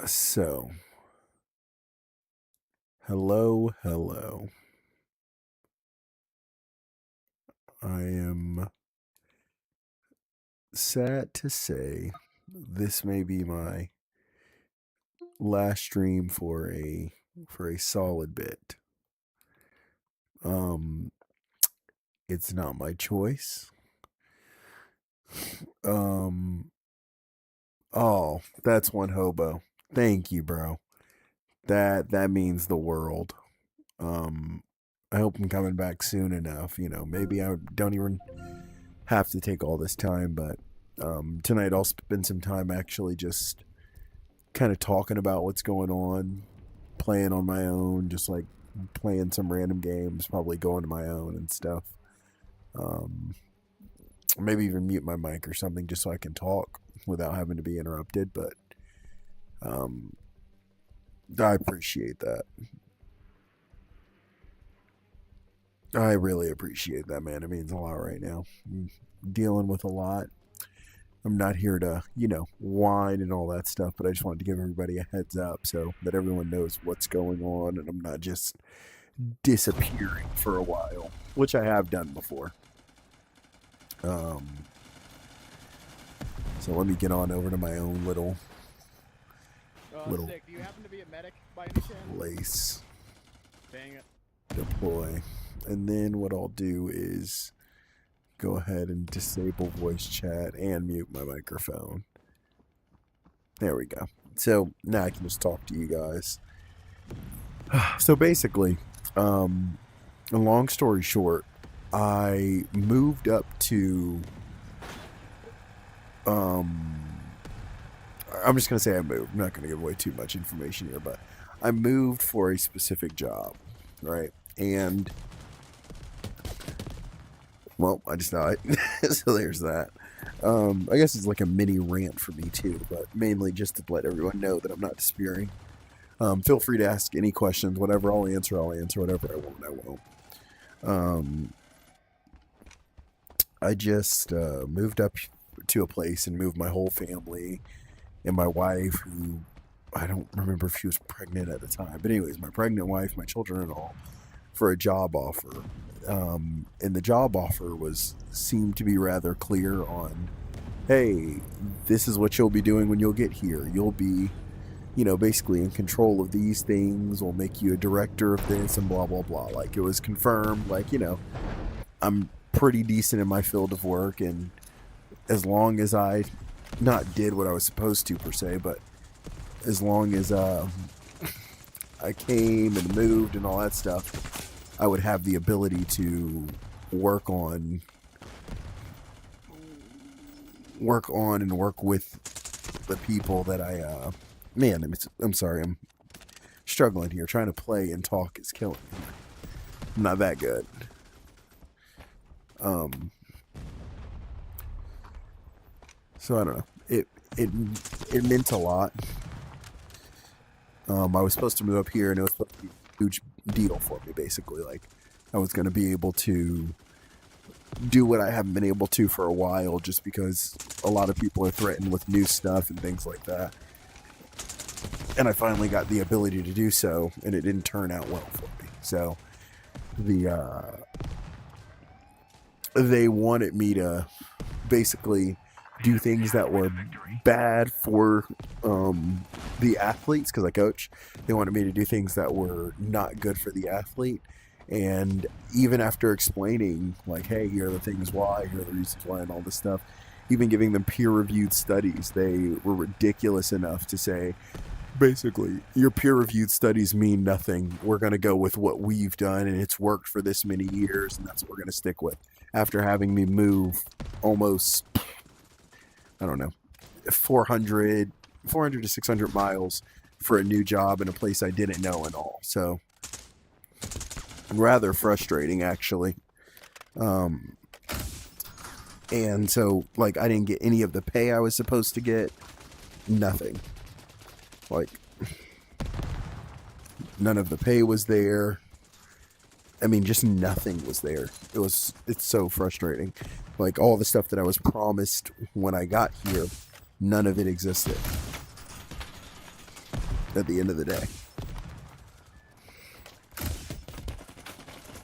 So, hello. I am sad to say this may be my last stream for a solid bit. It's not my choice. Oh, that's one hobo. Thank you, bro. That means the world. I hope I'm coming back soon enough. Maybe I don't even have to take all this time, but tonight I'll spend some time actually just kind of talking about what's going on, playing on my own, just like playing some random games, probably going to my own and stuff. Maybe even mute my mic or something just so I can talk without having to be interrupted, but I appreciate that. I really appreciate that, man. It means a lot right now. I'm dealing with a lot. I'm not here to, whine and all that stuff, but I just wanted to give everybody a heads up so that everyone knows what's going on and I'm not just disappearing for a while, which I have done before. So let me get on over to my own little sick. Do you happen to be a medic by any chance? Place. Dang it. Deploy. And then what I'll do is go ahead and disable voice chat and mute my microphone. There we go. So now I can just talk to you guys. So basically, a long story short, I moved up to I'm just going to say I moved. I'm not going to give away too much information here, but I moved for a specific job, right? And well, I just died. So there's that. I guess it's like a mini rant for me too, but mainly just to let everyone know that I'm not disappearing. Feel free to ask any questions, whatever I'll answer. Whatever I won't. I just moved up to a place and moved my whole family and my wife, who I don't remember if she was pregnant at the time, but anyways, my pregnant wife, my children and all, for a job offer. And the job offer seemed to be rather clear on, hey, this is what you'll be doing when you'll get here. You'll be, basically in control of these things. We'll make you a director of this and blah, blah, blah. Like, it was confirmed. Like, I'm pretty decent in my field of work. And as long as I not did what I was supposed to, per se, but as long as I came and moved and all that stuff, I would have the ability to work on and work with the people that I'm sorry, I'm struggling here. Trying to play and talk is killing me. I'm not that good. So I don't know. It meant a lot. I was supposed to move up here, and it was supposed to be a huge deal for me, basically. Like, I was going to be able to do what I haven't been able to for a while, just because a lot of people are threatened with new stuff and things like that. And I finally got the ability to do so, and it didn't turn out well for me. So they wanted me to basically do things that were bad for the athletes, because I coach. They wanted me to do things that were not good for the athlete. And even after explaining, like, hey, here are the things why, here are the reasons why, and all this stuff, even giving them peer-reviewed studies, they were ridiculous enough to say, basically, your peer-reviewed studies mean nothing. We're going to go with what we've done, and it's worked for this many years, and that's what we're going to stick with. After having me move almost, I don't know, 400 to 600 miles for a new job in a place I didn't know and all. So, rather frustrating, actually. And so, like, I didn't get any of the pay I was supposed to get. Nothing. Like, none of the pay was there. I mean, just nothing was there. It's so frustrating. Like, all the stuff that I was promised when I got here, none of it existed at the end of the day.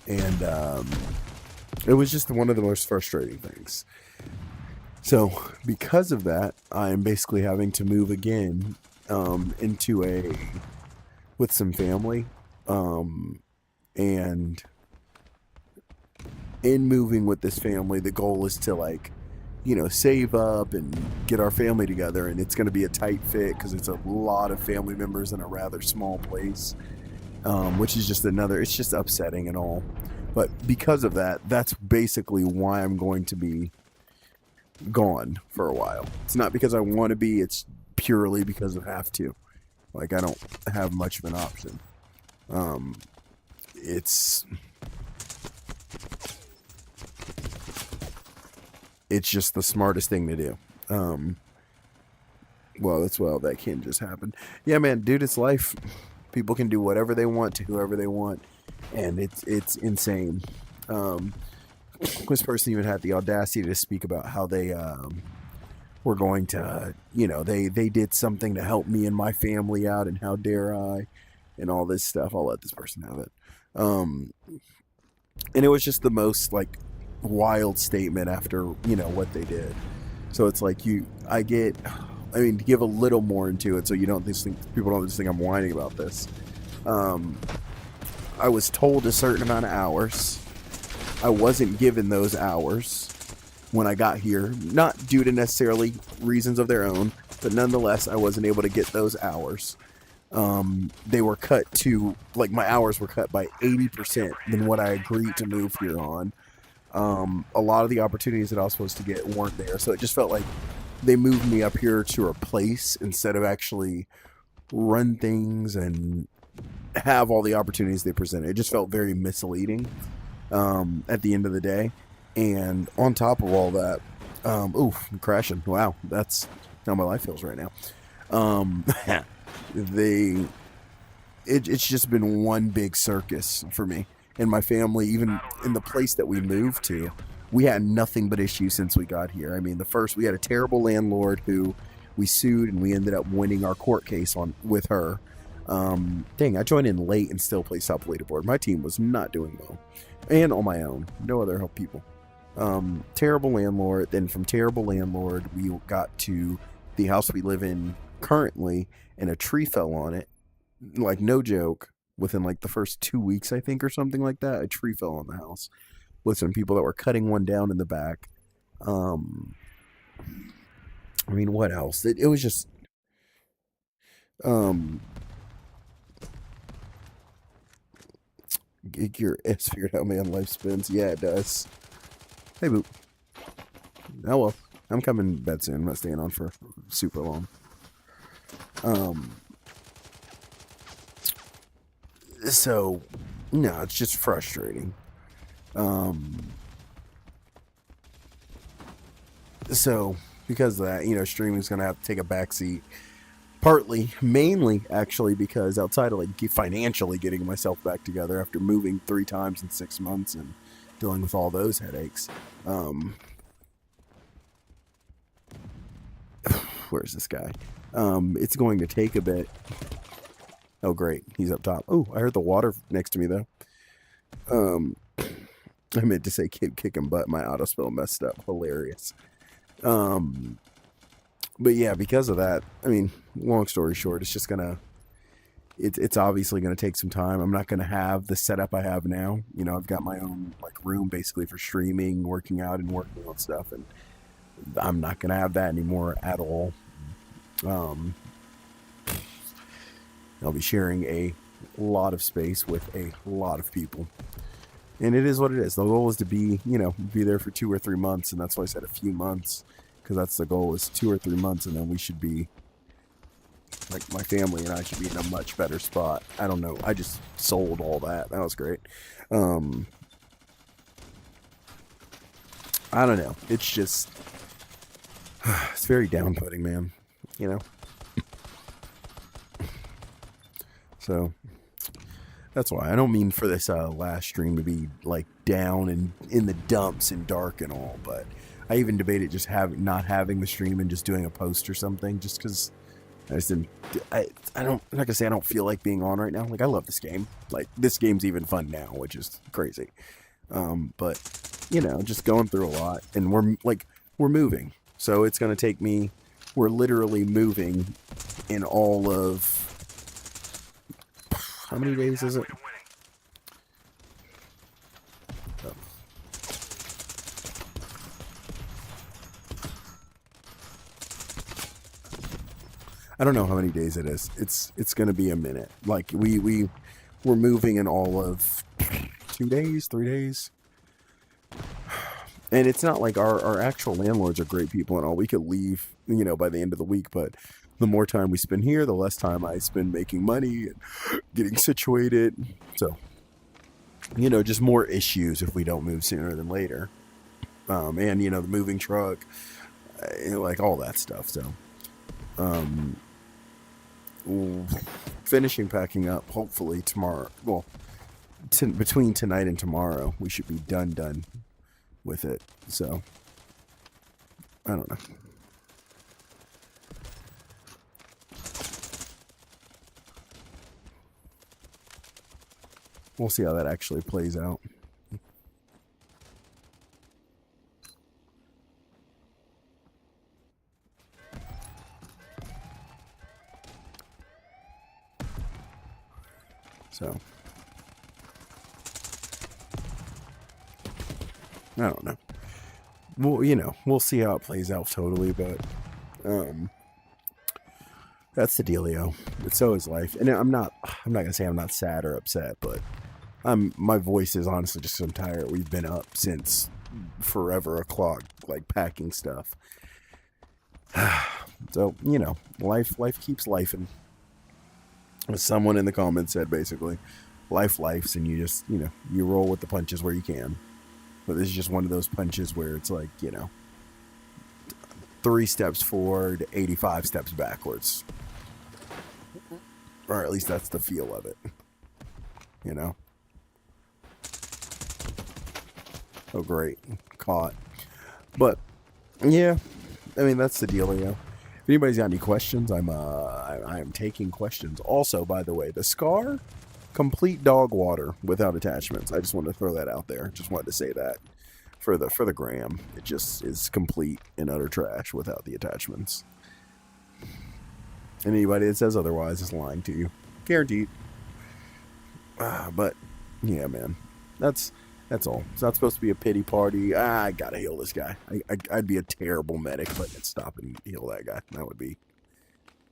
And it was just one of the most frustrating things. So because of that, I'm basically having to move again with some family. And in moving with this family, the goal is to, like, save up and get our family together. And it's going to be a tight fit because it's a lot of family members in a rather small place, which is just it's just upsetting and all. But because of that, that's basically why I'm going to be gone for a while. It's not because I want to be, it's purely because I have to. Like, I don't have much of an option. It's just the smartest thing to do. That can't just happen. Yeah, man, dude, it's life. People can do whatever they want to whoever they want, and it's insane. This person even had the audacity to speak about how they were going to, they did something to help me and my family out, and how dare I, and all this stuff. I'll let this person have it. And it was just the most, like, wild statement after, what they did. So it's like, to give a little more into it so people don't just think I'm whining about this. I was told a certain amount of hours. I wasn't given those hours when I got here, not due to necessarily reasons of their own, but nonetheless, I wasn't able to get those hours. They were cut to, like, my hours were cut by 80% than what I agreed to move here on. A lot of the opportunities that I was supposed to get weren't there, so it just felt like they moved me up here to replace instead of actually run things and have all the opportunities they presented. It just felt very misleading at the end of the day. And on top of all that, I'm crashing. Wow, that's how my life feels right now. It's just been one big circus for me and my family. Even in the place that we moved to, we had nothing but issues since we got here. I mean, we had a terrible landlord who we sued, and we ended up winning our court case with her. Dang, I joined in late and still placed top leaderboard. My team was not doing well, and on my own, no other help people. Terrible landlord. Then from terrible landlord, we got to the house we live in currently, and a tree fell on it. Like, no joke. Within, like, the first 2 weeks, I think, or something like that, a tree fell on the house with some people that were cutting one down in the back. What else? It was just, get your ass figured out, man. Life spins. Yeah, it does. Hey, Boop. Oh, well. I'm coming to bed soon. I'm not staying on for super long. So, no, it's just frustrating. So, because of that, streaming's going to have to take a backseat. Mainly, actually, because outside of, like, financially getting myself back together after moving 3 times in 6 months and dealing with all those headaches. Where's this guy? It's going to take a bit. Oh, great. He's up top. Oh, I heard the water next to me, though. I meant to say kicking butt. My autospell messed up. Hilarious. But yeah, because of that, long story short, it's just gonna, it's obviously gonna take some time. I'm not gonna have the setup I have now. I've got my own, like, room basically for streaming, working out, and working on stuff, and I'm not gonna have that anymore at all. I'll be sharing a lot of space with a lot of people. And it is what it is. The goal is to be there for 2 or 3 months, and that's why I said a few months, because that's the goal, is 2 or 3 months, and then we should be, like, my family and I should be in a much better spot. I don't know. I just sold all that. That was great. I don't know. It's just, it's very down-putting, man. So, That's why I don't mean for this last stream to be like down and in the dumps and dark and all, but I even debated just not having the stream and just doing a post or something, just because I just didn't. I don't, I'm not gonna say I don't feel like being on right now. Like, I love this game. Like, this game's even fun now, which is crazy. But you know, just going through a lot, and we're moving, so it's gonna take me. We're literally moving in all of. How many days is it? Oh. I don't know how many days it is. It's gonna be a minute. Like we're moving in all of 2 days, 3 days. And it's not like our actual landlords are great people and all. We could leave, you know, by the end of the week, but the more time we spend here, the less time I spend making money and getting situated. So, you know, just more issues if we don't move sooner than later. And, you know, the moving truck, you know, like all that stuff. So, finishing packing up, hopefully tomorrow. Well, between tonight and tomorrow, we should be done with it. So, I don't know. We'll see how that actually plays out. So, I don't know. Well, you know, we'll see how it plays out totally, but that's the dealio. But so is life. And I'm not gonna say I'm not sad or upset, but my voice is honestly just, I'm tired. We've been up since forever o'clock, like packing stuff. So, you know, life keeps lifing. As someone in the comments said, basically, lifes, and you just, you know, you roll with the punches where you can. But this is just one of those punches where it's like, you know, 3 steps forward, 85 steps backwards. Or at least that's the feel of it. You know? Oh, great. Caught. But, yeah. I mean, that's the dealio. If anybody's got any questions, I am taking questions. Also, by the way, the Scar, complete dog water without attachments. I just wanted to throw that out there. Just wanted to say that for the gram. It just is complete and utter trash without the attachments. And anybody that says otherwise is lying to you. Guaranteed. But, yeah, man. That's all. It's not supposed to be a pity party. I gotta heal this guy. I'd be a terrible medic if I could stop and heal that guy. That would be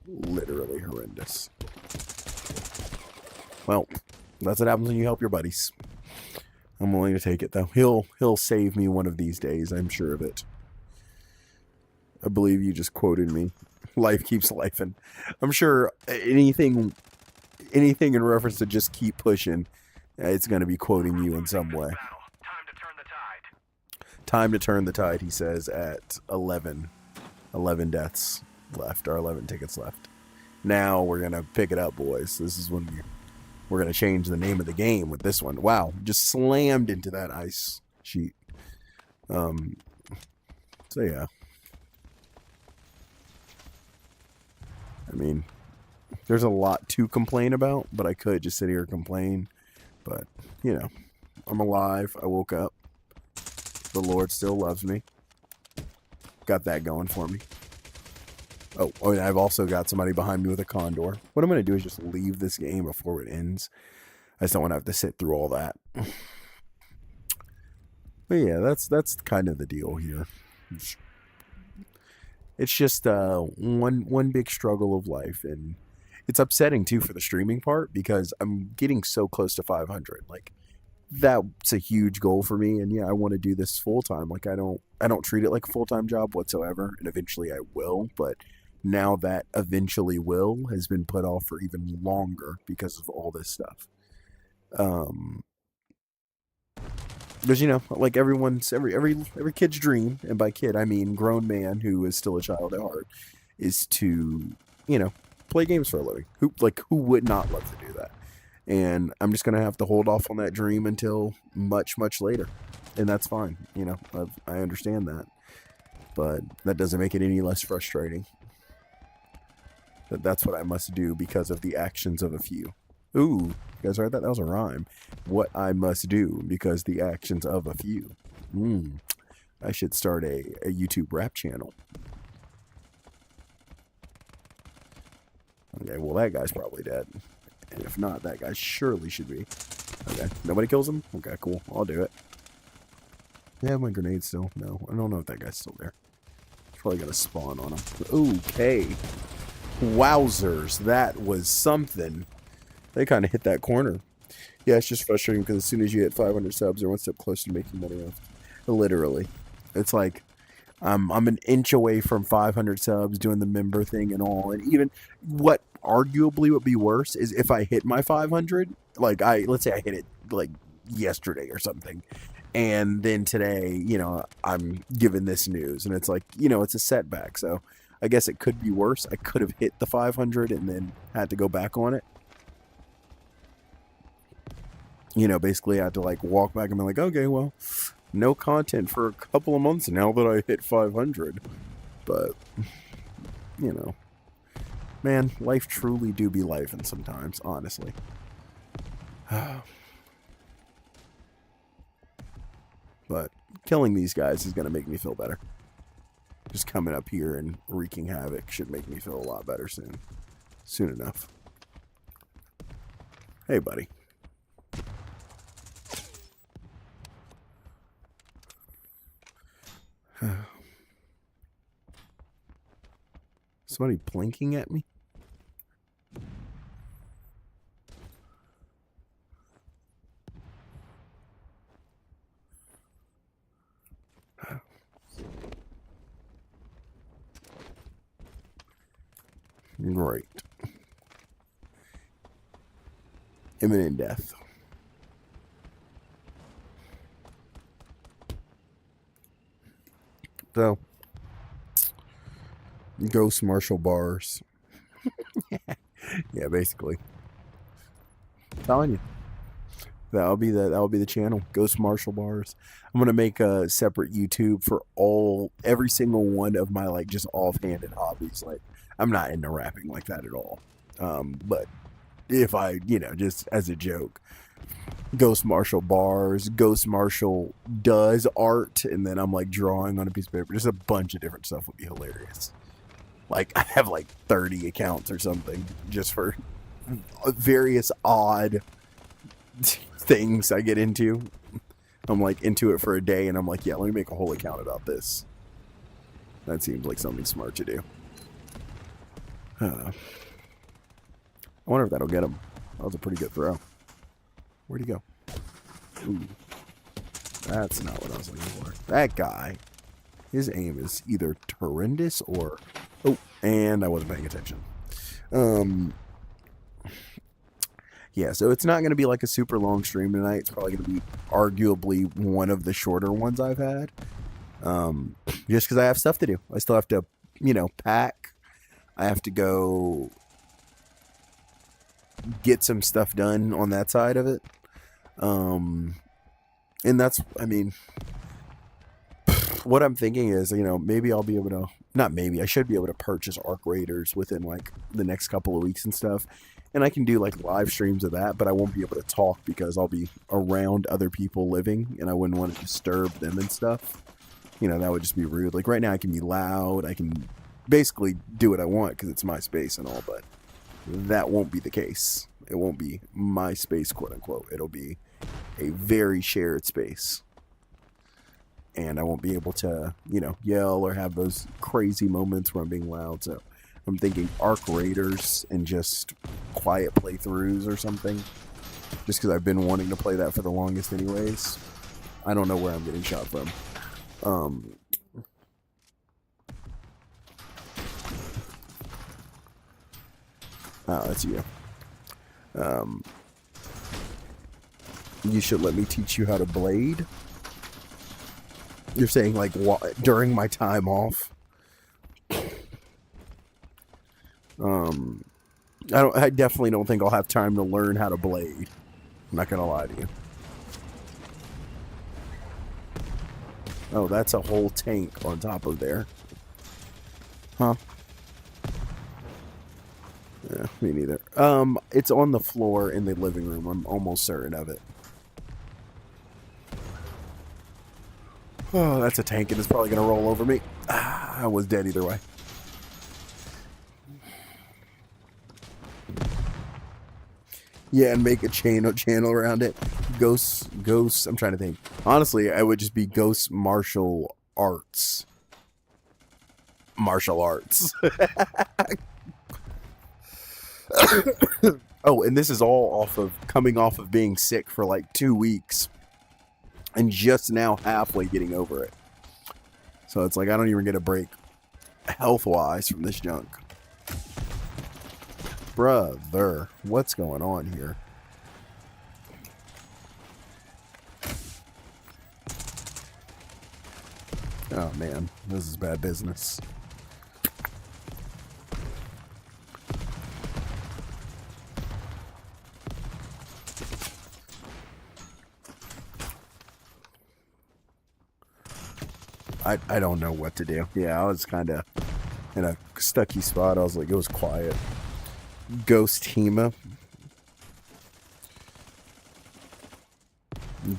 literally horrendous. Well, that's what happens when you help your buddies. I'm willing to take it, though. He'll save me one of these days. I'm sure of it. I believe you just quoted me. Life keeps lifing. I'm sure anything in reference to just keep pushing, it's going to be quoting you in some way. Time to turn the tide, he says, at 11 deaths left, or 11 tickets left. Now we're going to pick it up, boys. This is when we're going to change the name of the game with this one. Wow, just slammed into that ice sheet. So, yeah. I mean, there's a lot to complain about, but I could just sit here and complain. But, you know, I'm alive. I woke up. The Lord still loves me. Got that going for me. Oh, and I've also got somebody behind me with a condor. What I'm going to do is just leave this game before it ends. I just don't want to have to sit through all that. But yeah, that's kind of the deal here. It's just one big struggle of life, and it's upsetting too for the streaming part because I'm getting so close to 500. Like, that's a huge goal for me, and yeah, I want to do this full time. Like, I don't treat it like a full-time job whatsoever, and eventually I will, but now that eventually will has been put off for even longer because of all this stuff. Because, you know, like every kid's dream, and by kid I mean grown man who is still a child at heart, is to, you know, play games for a living. Who would not love to do that? And I'm just gonna have to hold off on that dream until much, much later, and that's fine. You know, I understand that, but that doesn't make it any less frustrating. That's what I must do because of the actions of a few. Ooh, you guys heard that? That was a rhyme. What I must do because the actions of a few. I should start a YouTube rap channel. Okay, well that guy's probably dead. And if not, that guy surely should be. Okay, nobody kills him? Okay, cool. I'll do it. Yeah, my grenade still. No, I don't know if that guy's still there. Probably gonna spawn on him. Okay. Wowzers, that was something. They kind of hit that corner. Yeah, it's just frustrating because as soon as you hit 500 subs, they're one step closer to making money off. Literally. It's like, I'm an inch away from 500 subs doing the member thing and all. And even what arguably would be worse is if I hit my 500, like let's say I hit it like yesterday or something. And then today, you know, I'm given this news and it's like, you know, it's a setback. So I guess it could be worse. I could have hit the 500 and then had to go back on it. You know, basically I had to like walk back and be like, okay, well, no content for a couple of months now that I hit 500. But, you know, man, life truly do be lifing sometimes, honestly. But killing these guys is going to make me feel better. Just coming up here and wreaking havoc should make me feel a lot better soon. Soon enough. Hey, buddy. Somebody blinking at me? Great. Imminent death. So, Ghost Marshall bars. Yeah, basically. I'm telling you. That'll be the channel. Ghost Marshall bars. I'm gonna make a separate YouTube for every single one of my like just offhanded hobbies. Like I'm not into rapping like that at all. But if I, you know, just as a joke, Ghost Marshall bars, Ghost Marshall does art, and then I'm like drawing on a piece of paper. Just a bunch of different stuff would be hilarious. Like I have like 30 accounts or something just for various odd things I get into. I'm like into it for a day and I'm like, yeah, let me make a whole account about this. That seems like something smart to do. I wonder if that'll get him. That was a pretty good throw. Where'd he go? Ooh. That's not what I was looking for. That guy, his aim is either horrendous or... Oh, and I wasn't paying attention. Yeah, so it's not going to be like a super long stream tonight. It's probably going to be arguably one of the shorter ones I've had. Just because I have stuff to do. I still have to, you know, pack. I have to go get some stuff done on that side of it. And that's, I mean, what I'm thinking is, you know, maybe I'll be able to, not maybe, I should be able to purchase Arc Raiders within like the next couple of weeks and stuff. And I can do like live streams of that, but I won't be able to talk because I'll be around other people living and I wouldn't want to disturb them and stuff. You know, that would just be rude. Like right now I can be loud. I can basically do what I want because it's my space and all, but that won't be the case. It won't be my space, quote unquote. It'll be a very shared space. And I won't be able to, you know, yell or have those crazy moments where I'm being loud. So I'm thinking Arc Raiders and just quiet playthroughs or something. Just because I've been wanting to play that for the longest anyways. I don't know where I'm getting shot from. Oh, that's you. You should let me teach you how to blade. You're saying like during my time off. I definitely don't think I'll have time to learn how to blade. I'm not gonna lie to you. Oh, that's a whole tank on top of there. Huh? Yeah, me neither. It's on the floor in the living room. I'm almost certain of it. Oh, that's a tank, and it's probably gonna roll over me. Ah, I was dead either way. Yeah, and make a channel around it. Ghosts. I'm trying to think. Honestly, I would just be Ghost Martial Arts. Martial arts. Oh, and this is all coming off of being sick for like 2 weeks, and just now halfway getting over it. So it's like I don't even get a break health-wise from this junk. Brother, what's going on here? Oh man, this is bad business. I don't know what to do. Yeah, I was kind of in a stucky spot. I was like, it was quiet. Ghost Hema.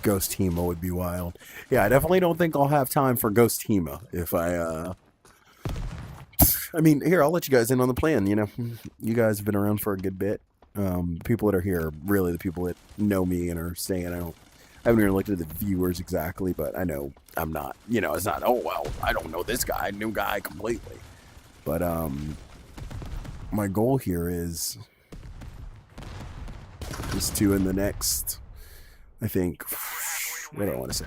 Ghost Hema would be wild. Yeah, I definitely don't think I'll have time for Ghost Hema if I mean, here, I'll let you guys in on the plan, you know. You guys have been around for a good bit. People that are here are really the people that know me and are staying. I haven't even looked at the viewers exactly, but I know I'm not, you know, it's not, oh, well, I don't know this guy, new guy completely. But, my goal here is to, in the next, I think, what do I want to say?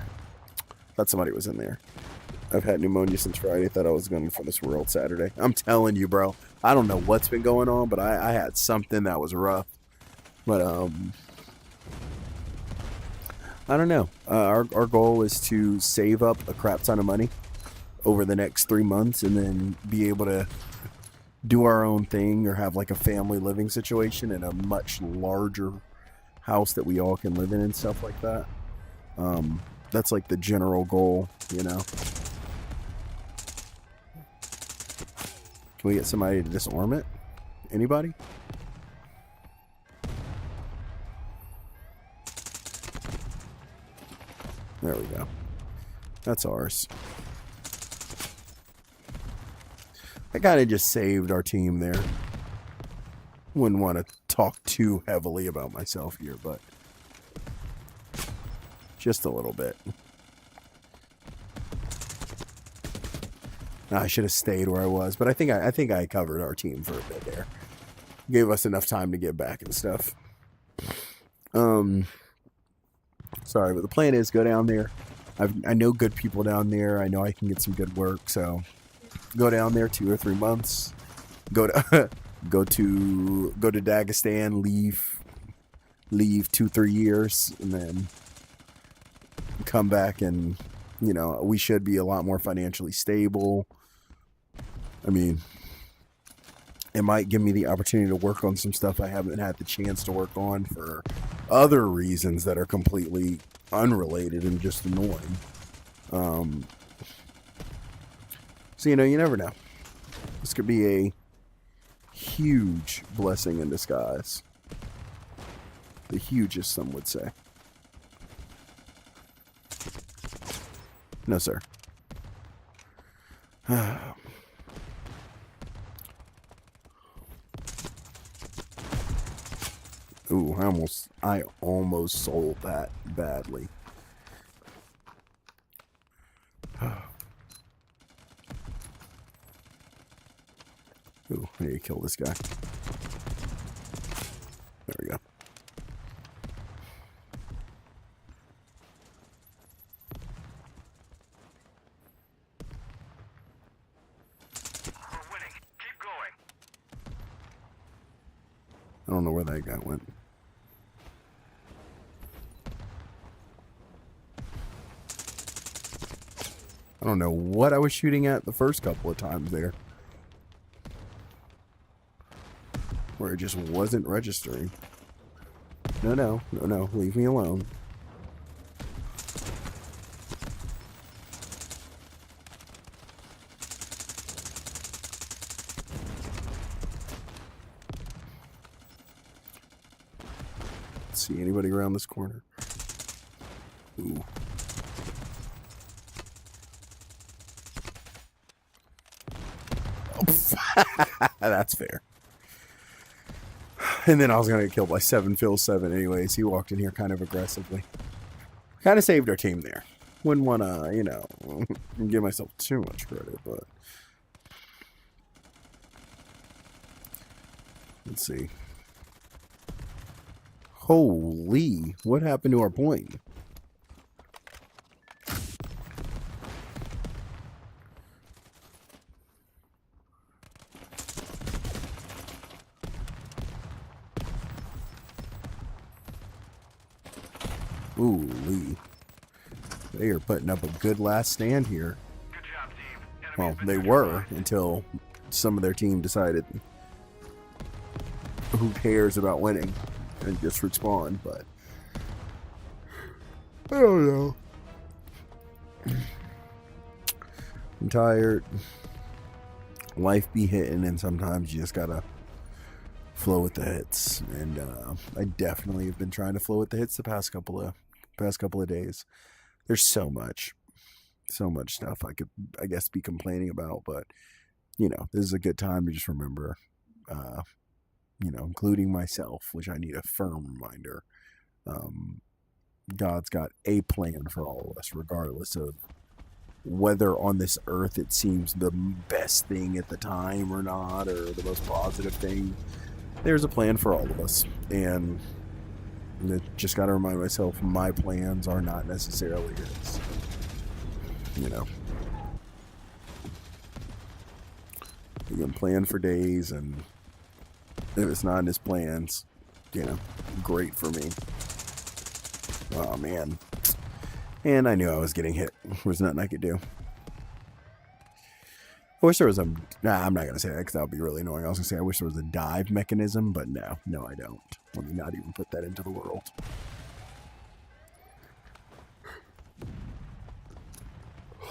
Thought somebody was in there. I've had pneumonia since Friday. Thought I was going for this world Saturday. I'm telling you, bro. I don't know what's been going on, but I had something that was rough. But, I don't know. Our goal is to save up a crap ton of money over the next 3 months and then be able to do our own thing or have like a family living situation in a much larger house that we all can live in and stuff like that. That's like the general goal, you know. Can we get somebody to disarm it? Anybody? There we go. That's ours. I kind of just saved our team there. Wouldn't want to talk too heavily about myself here, but just a little bit. I should have stayed where I was, but I think I covered our team for a bit there. Gave us enough time to get back and stuff. Sorry, but the plan is go down there. I know good people down there. I know I can get some good work, so go down there 2 or 3 months. Go to Dagestan. Leave 2-3 years, and then come back, and you know we should be a lot more financially stable. I mean, it might give me the opportunity to work on some stuff I haven't had the chance to work on for other reasons that are completely unrelated and just annoying. So, you know, you never know. This could be a huge blessing in disguise. The hugest, some would say. No, sir. Ooh, I almost sold that badly. Ooh, I need to kill this guy. There we go. We're winning. Keep going. I don't know where that guy went. I don't know what I was shooting at the first couple of times there. where it just wasn't registering. No, no, no, no. Leave me alone. Let's see anybody around this corner. Ooh. That's fair. And then I was gonna get killed by 7-7 anyways. He walked in here kind of aggressively. Kind of saved our team there. Wouldn't wanna, you know, give myself too much credit, but let's see. Holy, what happened to our point? Ooh, they are putting up a good last stand here. Good job, team. Well, they were until some of their team decided who cares about winning and just respawn, but I don't know. I'm tired. Life be hitting, and sometimes you just gotta flow with the hits. And I definitely have been trying to flow with the hits the past couple of days. There's so much stuff I could, I guess, be complaining about, but you know, this is a good time to just remember, you know, including myself, which I need a firm reminder. God's got a plan for all of us, regardless of whether on this earth it seems the best thing at the time or not, or the most positive thing. There's a plan for all of us, and I just got to remind myself my plans are not necessarily his. You know, you can plan for days, and if it's not in his plans, you know, great for me. Oh man. And I knew I was getting hit. There was nothing I could do. I wish there was a... Nah, I'm not going to say that because that would be really annoying. I was going to say I wish there was a dive mechanism, but no, I don't. Let me not even put that into the world.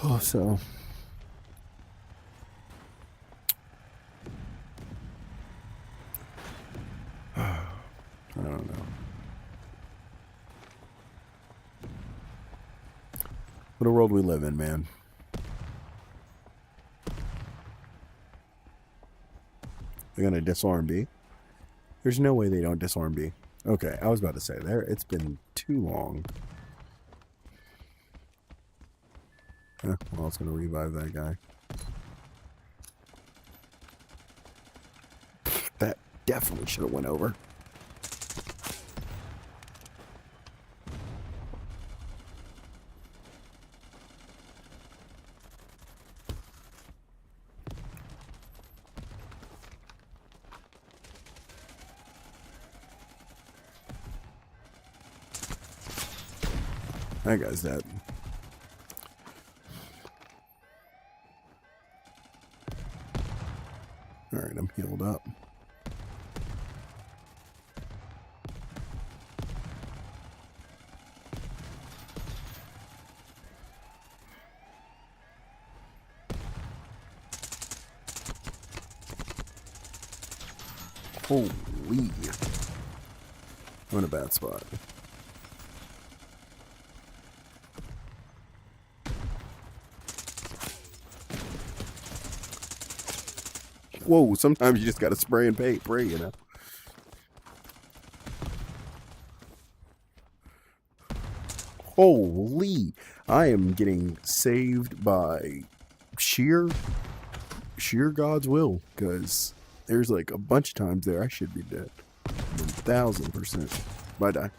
Oh, so... I don't know. What a world we live in, man. They're gonna disarm B? There's no way they don't disarm B. Okay, I was about to say, it's been too long. Well, I was gonna revive that guy. That definitely should have went over. That guy's dead. Alright, I'm healed up. Holy. I'm in a bad spot. Whoa, sometimes you just gotta spray and pray, you know. Holy, I am getting saved by sheer God's will, because there's like a bunch of times there I should be dead. 1000%. Bye, die.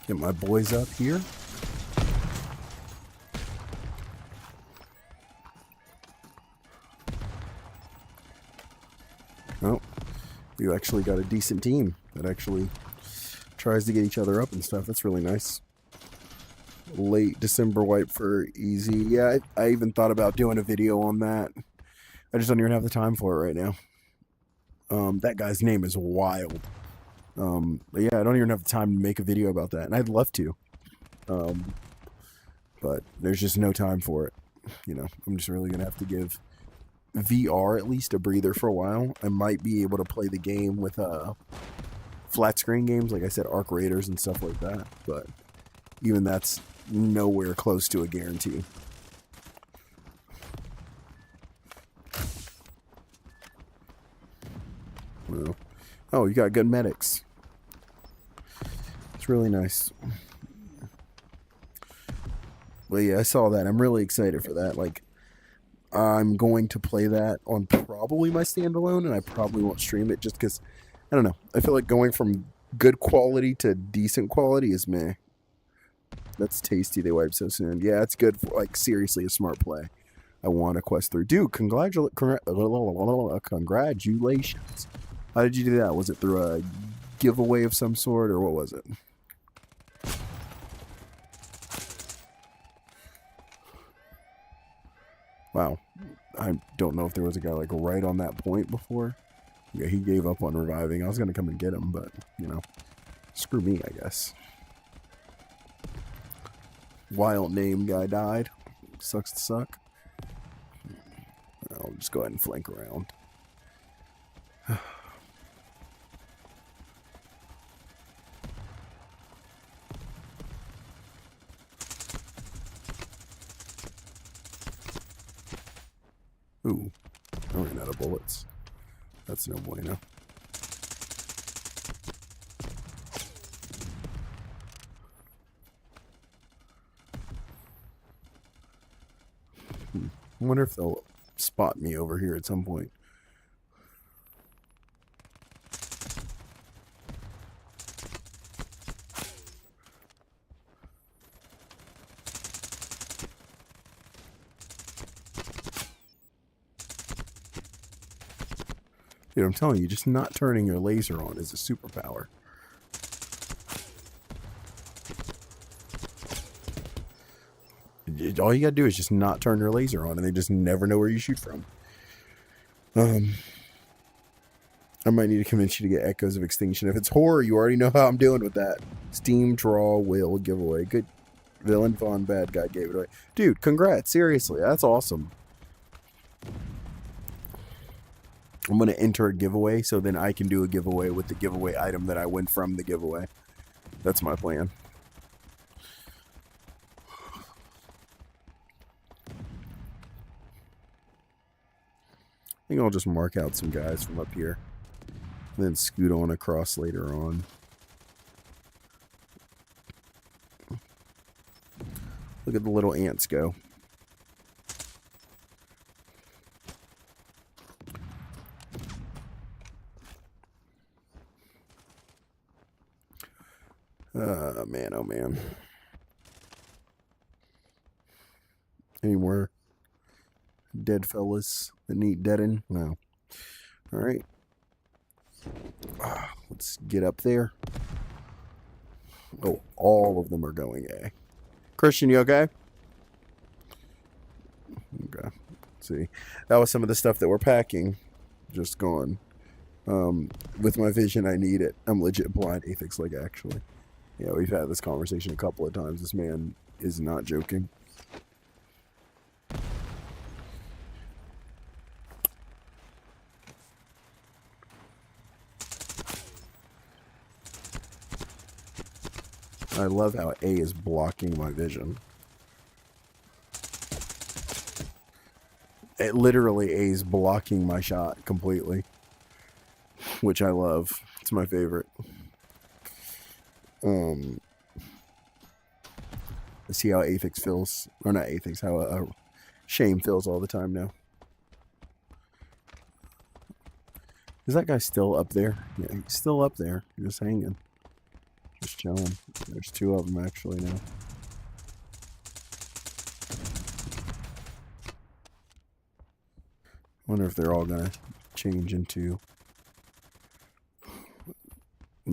Get my boys up here. We actually got a decent team that actually tries to get each other up and stuff. That's really nice. Late December wipe for easy. Yeah, I even thought about doing a video on that. I just don't even have the time for it right now. That guy's name is wild. But yeah, I don't even have the time to make a video about that, and I'd love to. But there's just no time for it. You know, I'm just really gonna have to give VR at least a breather for a while. I might be able to play the game with flat screen games, like I said, Arc Raiders and stuff like that. But even that's nowhere close to a guarantee. Well, oh, you got good medics. It's really nice. Well, yeah, I saw that. I'm really excited for that. Like, I'm going to play that on probably my standalone, and I probably won't stream it just because, I don't know. I feel like going from good quality to decent quality is meh. That's tasty. They wipe so soon. Yeah, it's good for, like, seriously a smart play. I want to quest through. Dude, congratulations. How did you do that? Was it through a giveaway of some sort, or what was it? Wow. I don't know if there was a guy, like, right on that point before. Yeah, he gave up on reviving. I was going to come and get him, but, you know, screw me, I guess. Wild name guy died. Sucks to suck. I'll just go ahead and flank around. Ooh, I ran out of bullets. That's no bueno. I wonder if they'll spot me over here at some point. Dude, I'm telling you, just not turning your laser on is a superpower. All you gotta do is just not turn your laser on, and they just never know where you shoot from. I might need to convince you to get Echoes of Extinction. If it's horror, you already know how I'm doing with that. Steam, draw, will, giveaway. Good. Villain, Vaughn, bad guy gave it away. Dude, congrats. Seriously, that's awesome. I'm going to enter a giveaway, so then I can do a giveaway with the giveaway item that I win from the giveaway. That's my plan. I think I'll just mark out some guys from up here, and then scoot on across later on. Look at the little ants go. Man, oh man. Any more dead fellas that need deading? No. Alright. Let's get up there. Oh, all of them are going A. Christian, you okay? Okay. Let's see. That was some of the stuff that we're packing. Just gone. With my vision, I need it. I'm legit blind apex, like, actually. Yeah, we've had this conversation a couple of times. This man is not joking. I love how A is blocking my vision. It literally A is blocking my shot completely, which I love. It's my favorite. Let's see how Athix feels, or not Athix, how Shame feels all the time now. Is that guy still up there? Yeah, he's still up there, just hanging, just chilling. There's two of them actually now. Wonder if they're all gonna change into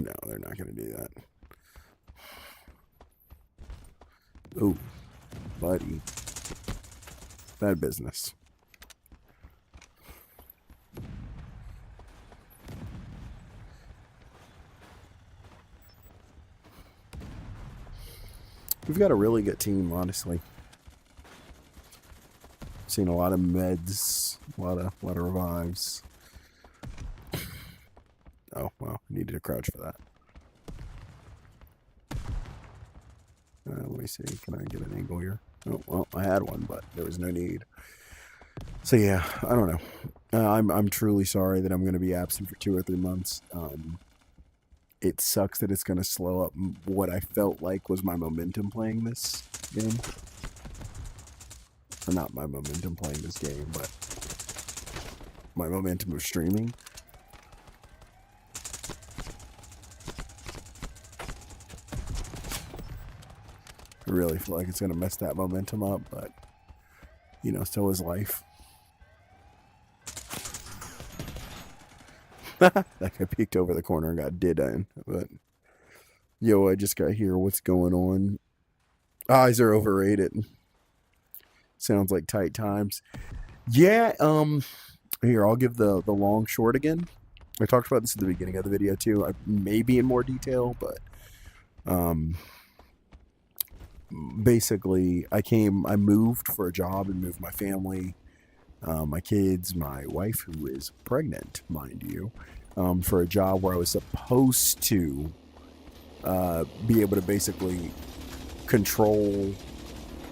No, they're not going to do that. Ooh, buddy. Bad business. We've got a really good team, honestly. Seen a lot of meds, a lot of revives. Oh, well, needed a crouch for that. Let me see. Can I get an angle here? Oh, well, I had one, but there was no need. So yeah, I don't know. I'm truly sorry that I'm going to be absent for 2 or 3 months. It sucks that it's going to slow up what I felt like was my momentum playing this game. Or not my momentum playing this game, but my momentum of streaming. I really feel like it's going to mess that momentum up, but, you know, so is life. That guy peeked over the corner and got did in. But, yo, I just got here. What's going on? Eyes are overrated. Sounds like tight times. Yeah, here, I'll give the long short again. I talked about this at the beginning of the video, too. Maybe in more detail, but, basically, I moved for a job and moved my family, my kids, my wife, who is pregnant, mind you, for a job where I was supposed to be able to basically control,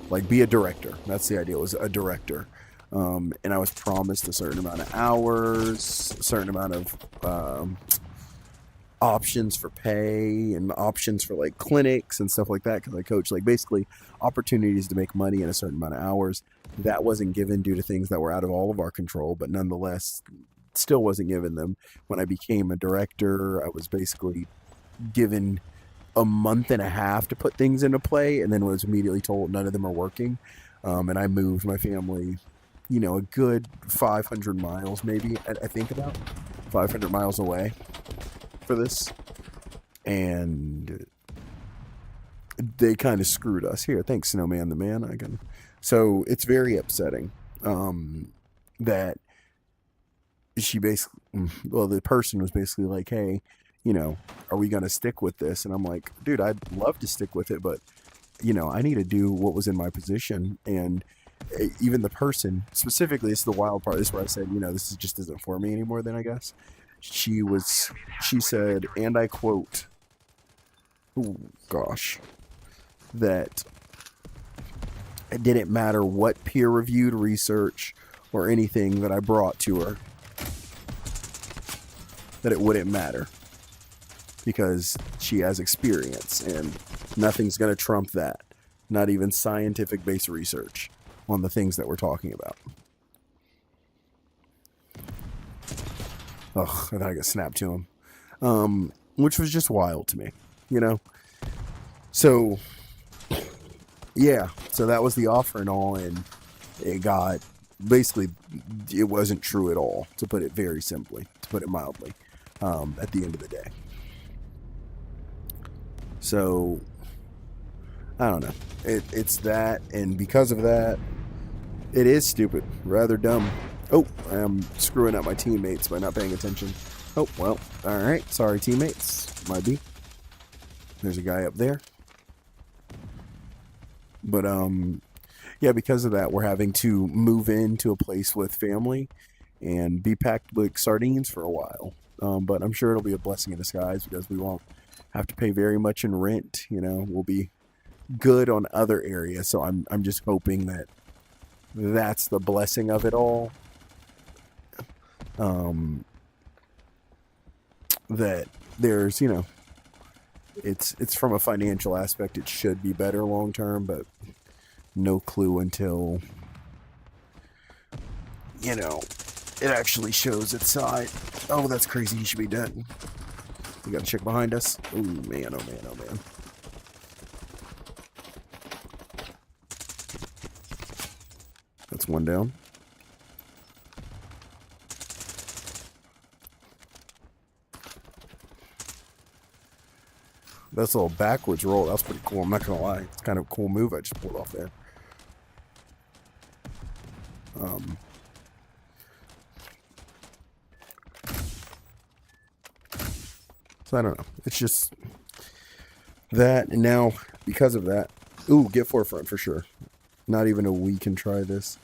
like, be a director. That's the idea. It was a director. And I was promised a certain amount of hours, a certain amount of options for pay and options for like clinics and stuff like that, because I coach, like, basically opportunities to make money in a certain amount of hours. That wasn't given due to things that were out of all of our control, but nonetheless still wasn't given them. When I became a director, I was basically given a month and a half to put things into play, and then was immediately told none of them are working. And I moved my family, you know, a good 500 miles, maybe, I think about 500 miles away for this, and they kind of screwed us here. Thanks, Snowman the Man. So it's very upsetting that she basically, well, the person was basically like, hey, you know, are we going to stick with this? And I'm like, dude, I'd love to stick with it, but, you know, I need to do what was in my position. And even the person, specifically, this is the wild part, this is where I said, you know, this just isn't for me anymore then, I guess. She said, and I quote, oh gosh, that it didn't matter what peer-reviewed research or anything that I brought to her, that it wouldn't matter because she has experience and nothing's going to trump that. Not even scientific-based research on the things that we're talking about. Ugh, I thought I got snapped to him. Which was just wild to me, you know? So, yeah. So that was the offer and all, and it got, basically, it wasn't true at all, to put it very simply, to put it mildly, at the end of the day. So, I don't know. It's that, and because of that, it is stupid. Rather dumb. Oh, I'm screwing up my teammates by not paying attention. Oh, well, alright. Sorry, teammates. Might be. There's a guy up there. But, yeah, because of that, we're having to move into a place with family and be packed like sardines for a while. But I'm sure it'll be a blessing in disguise because we won't have to pay very much in rent. You know, we'll be good on other areas. So I'm just hoping that that's the blessing of it all. That there's, you know, it's from a financial aspect, it should be better long term, but no clue until, you know, it actually shows its side. Oh, that's crazy. He should be dead. We got a chick behind us. Oh man, oh man, oh man. That's one down. That's a little backwards roll. That's pretty cool. I'm not gonna lie. It's kind of a cool move I just pulled off there. So I don't know. It's just that, and now because of that, ooh, get forefront for sure. Not even a we can try this.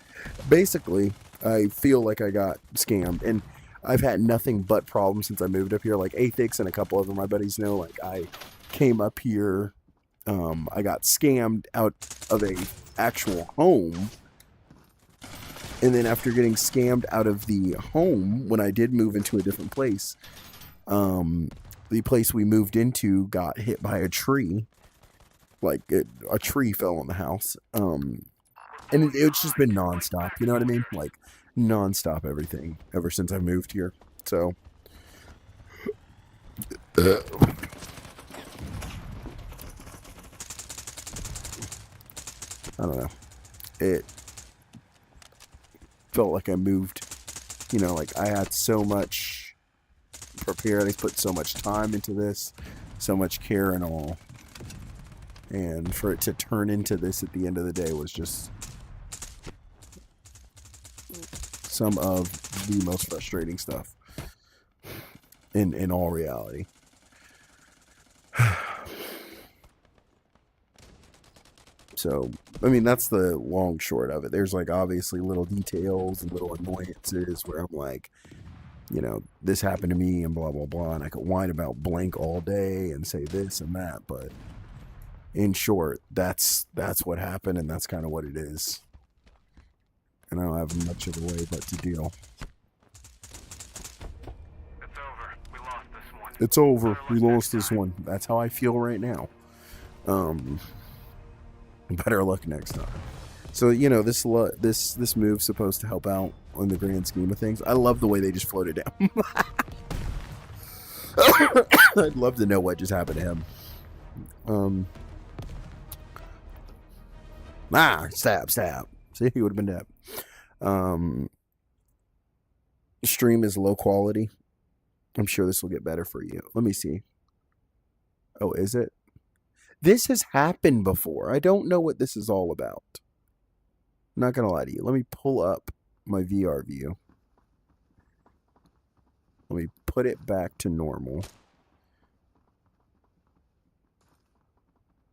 Basically, I feel like I got scammed, and I've had nothing but problems since I moved up here. Like Athix and a couple of my buddies know. Like I came up here, I got scammed out of a actual home, and then after getting scammed out of the home, when I did move into a different place, the place we moved into got hit by a tree. Like a tree fell on the house. And it's just been nonstop. You know what I mean? Like nonstop everything ever since I moved here. So I don't know. It felt like I moved. You know, like I had so much prepared. I put so much time into this, so much care and all. And for it to turn into this at the end of the day was just some of the most frustrating stuff in all reality. So, I mean, that's the long short of it. There's like obviously little details and little annoyances where I'm like, you know, this happened to me and blah, blah, blah. And I could whine about blank all day and say this and that. But in short, that's what happened, and that's kind of what it is. And I don't have much of a way but to deal. It's over. We lost this one. It's over. We lost this one. That's how I feel right now. Better luck next time. So, you know, this move's supposed to help out on the grand scheme of things. I love the way they just floated down. I'd love to know what just happened to him. Stab. See, he would have been dead. Stream is low quality. I'm sure this will get better for you. Let me see. Oh, is it? This has happened before. I don't know what this is all about. I'm not gonna lie to you. Let me pull up my VR view. Let me put it back to normal.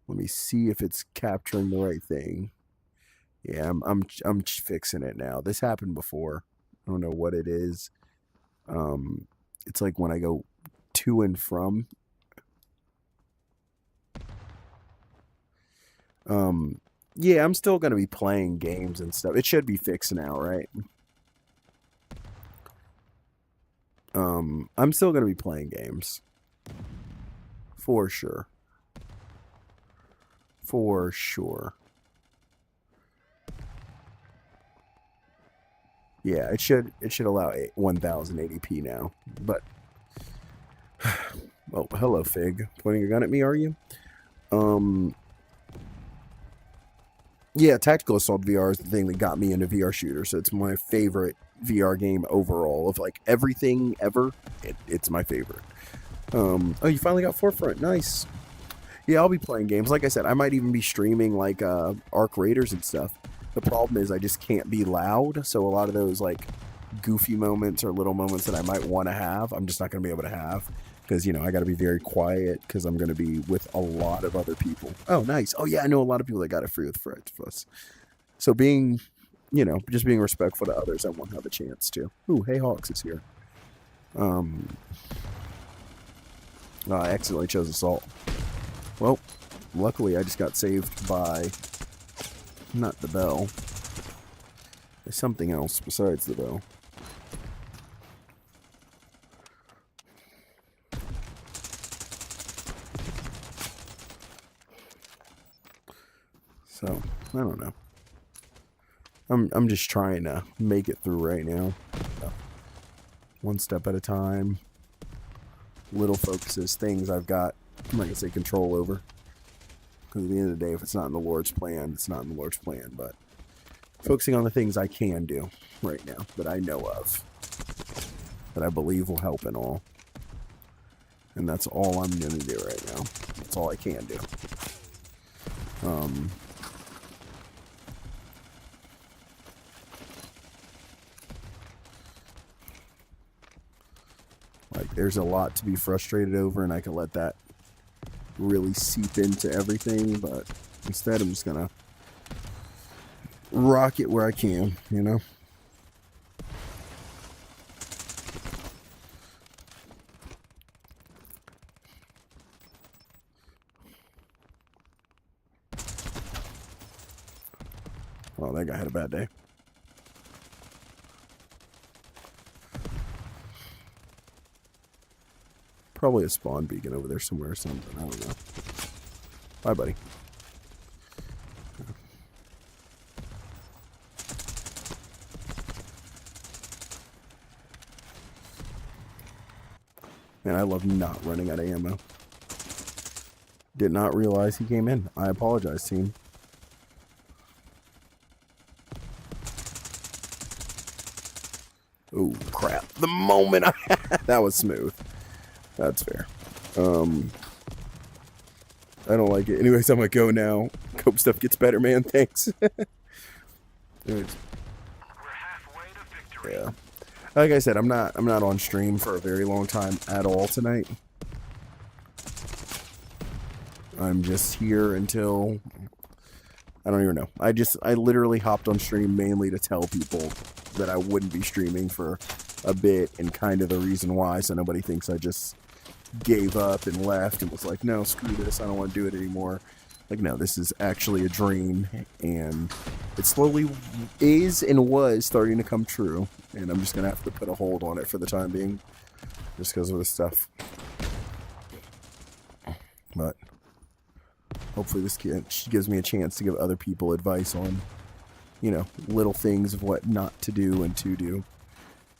Let me see if it's capturing the right thing. Yeah, I'm fixing it now. This happened before. I don't know what it is. It's like when I go to and from. Yeah, I'm still gonna be playing games and stuff. It should be fixed now, right? I'm still gonna be playing games. For sure. For sure. Yeah, it should allow 1080p now. But oh, hello Fig. Pointing a gun at me, are you? Yeah, Tactical Assault VR is the thing that got me into VR shooter, so it's my favorite VR game overall. Of like everything ever, it's my favorite. Oh, you finally got Forefront. Nice. Yeah, I'll be playing games. Like I said, I might even be streaming like Arc Raiders and stuff. The problem is I just can't be loud, so a lot of those like goofy moments or little moments that I might want to have, I'm just not going to be able to have. Because, you know, I got to be very quiet because I'm going to be with a lot of other people. Oh, nice. Oh, yeah, I know a lot of people that got it free with Friends. So being, you know, just being respectful to others, I won't have a chance to. Ooh, Hey Hawks is here. I accidentally chose Assault. Well, luckily I just got saved by not the bell. There's something else besides the bell. So, I don't know. I'm just trying to make it through right now. So, one step at a time. Little focuses, things I've got, I'm not going to say control over. Because at the end of the day, if it's not in the Lord's plan, it's not in the Lord's plan. But focusing on the things I can do right now that I know of. That I believe will help and all. And that's all I'm going to do right now. That's all I can do. Like, there's a lot to be frustrated over, and I can let that really seep into everything, but instead I'm just going to rock it where I can, you know? Oh, that guy had a bad day. Probably a spawn beacon over there somewhere or something. I don't know. Bye, buddy. Man, I love not running out of ammo. Did not realize he came in. I apologize, team. Oh, crap. The moment I had... That was smooth. That's fair. I don't like it. Anyways, I'm gonna go now. Hope stuff gets better, man. Thanks. Anyways. We're halfway to victory. Yeah. Like I said, I'm not on stream for a very long time at all tonight. I'm just here until I don't even know. I literally hopped on stream mainly to tell people that I wouldn't be streaming for a bit, and kind of the reason why, so nobody thinks I just gave up and left and was like, no, screw this, I don't want to do it anymore. Like, no, this is actually a dream, and it slowly is and was starting to come true, and I'm just going to have to put a hold on it for the time being, just because of this stuff. But hopefully this gives me a chance to give other people advice on, you know, little things of what not to do and to do.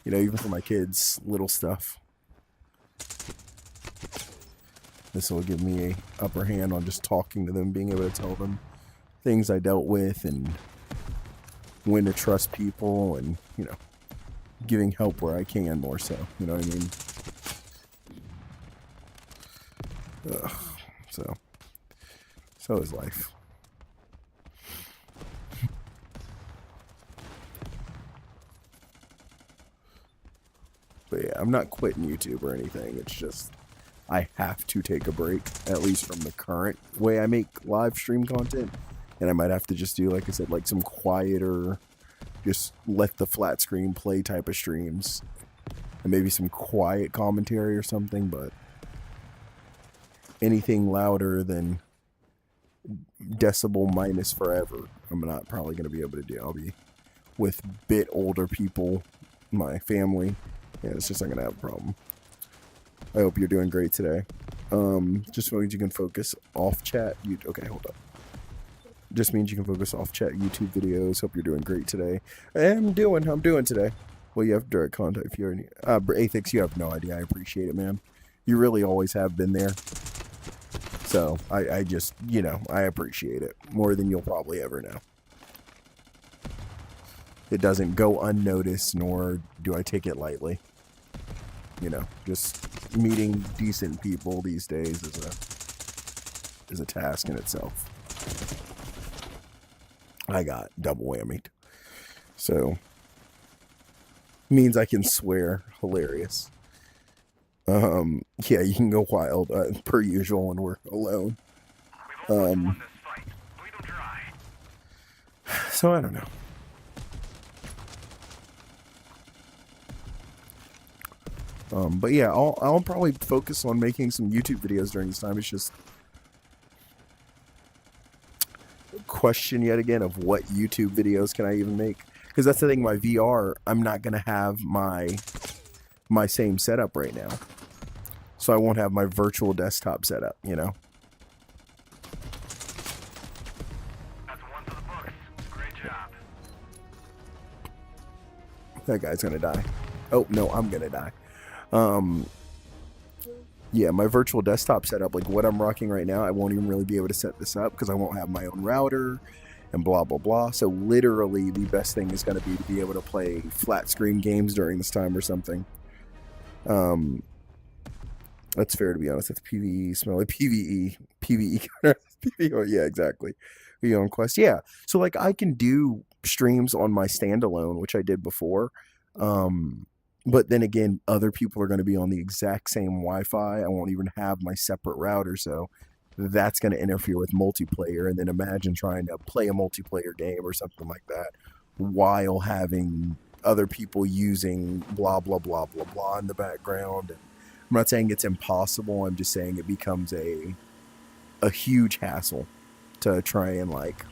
You know, even for my kids, little stuff. This will give me a upper hand on just talking to them, being able to tell them things I dealt with and when to trust people, and, you know, giving help where I can more so. You know what I mean? So is life. But yeah, I'm not quitting YouTube or anything. It's just I have to take a break, at least from the current way I make live stream content. And I might have to just do, like I said, like some quieter, just let the flat screen play type of streams. And maybe some quiet commentary or something, but anything louder than decibel minus forever, I'm not probably going to be able to do. I'll be with bit older people, my family. Yeah, it's just not going to have a problem. I hope you're doing great today. Just means you can focus off chat. Okay, hold up. Just means you can focus off chat YouTube videos. Hope you're doing great today. I'm doing today. Well, you have direct contact if you're any... Athix, you have no idea. I appreciate it, man. You really always have been there. So, I just, you know, I appreciate it more than you'll probably ever know. It doesn't go unnoticed, nor do I take it lightly. You know, just meeting decent people these days is a task in itself. I got double whammied. So, means I can swear. Hilarious. Yeah, you can go wild, per usual when we're alone. So I don't know. But yeah, I'll probably focus on making some YouTube videos during this time. It's just a question yet again of what YouTube videos can I even make? Because that's the thing, my VR, I'm not going to have my same setup right now. So I won't have my virtual desktop setup, you know? That's one for the books. Great job. That guy's going to die. Oh, no, I'm going to die. Yeah, my virtual desktop setup, like what I'm rocking right now, I won't even really be able to set this up because I won't have my own router and blah, blah, blah. So literally the best thing is going to be able to play flat screen games during this time or something. That's fair, to be honest. That's PVE, smell like PVE. PVE. PVE. Yeah, exactly. On Quest. Yeah. So like I can do streams on my standalone, which I did before. But then again, other people are going to be on the exact same Wi-Fi. I won't even have my separate router, so that's going to interfere with multiplayer. And then imagine trying to play a multiplayer game or something like that while having other people using blah blah blah blah blah in the background. And I'm not saying it's impossible. I'm just saying it becomes a huge hassle to try and like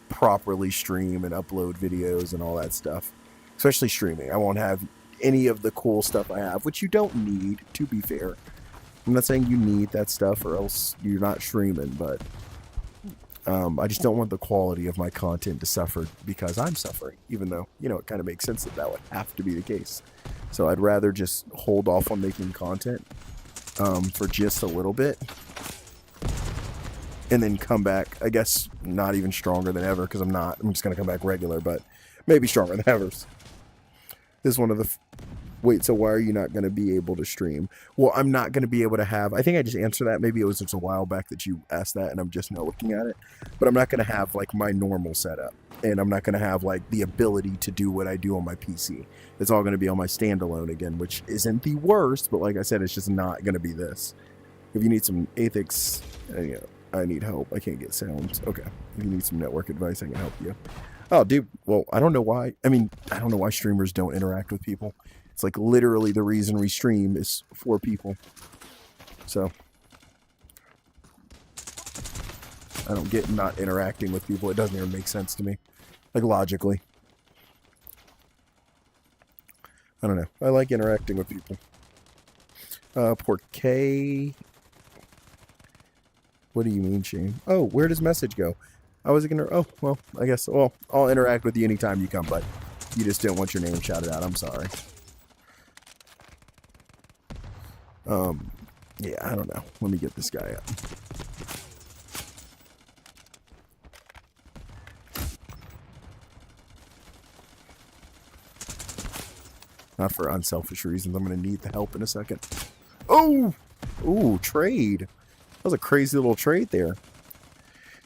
properly stream and upload videos and all that stuff. Especially streaming. I won't have any of the cool stuff I have, which you don't need, to be fair. I'm not saying you need that stuff or else you're not streaming, but I just don't want the quality of my content to suffer because I'm suffering, even though, you know, it kind of makes sense that that would have to be the case. So I'd rather just hold off on making content for just a little bit and then come back, I guess, not even stronger than ever, because I'm just going to come back regular, but maybe stronger than ever. This is one of the... Wait, so why are you not going to be able to stream? Well, I'm not going to be able to have... I think I just answered that. Maybe it was just a while back that you asked that, and I'm just now looking at it. But I'm not going to have, like, my normal setup. And I'm not going to have, like, the ability to do what I do on my PC. It's all going to be on my standalone again, which isn't the worst, but like I said, it's just not going to be this. If you need some ethics... I need help. I can't get sounds. Okay. If you need some network advice, I can help you. Oh, dude. Well, I don't know why. I mean, I don't know why streamers don't interact with people. It's like literally the reason we stream is for people. So I don't get not interacting with people. It doesn't even make sense to me. Like logically. I don't know. I like interacting with people. Port K. What do you mean, Shane? Oh, where does message go? I was gonna... Oh, well, I guess... Well, I'll interact with you anytime you come, but you just didn't want your name shouted out. I'm sorry. Yeah, I don't know. Let me get this guy up. Not for unselfish reasons. I'm gonna need the help in a second. Oh! Ooh, trade. That was a crazy little trade there.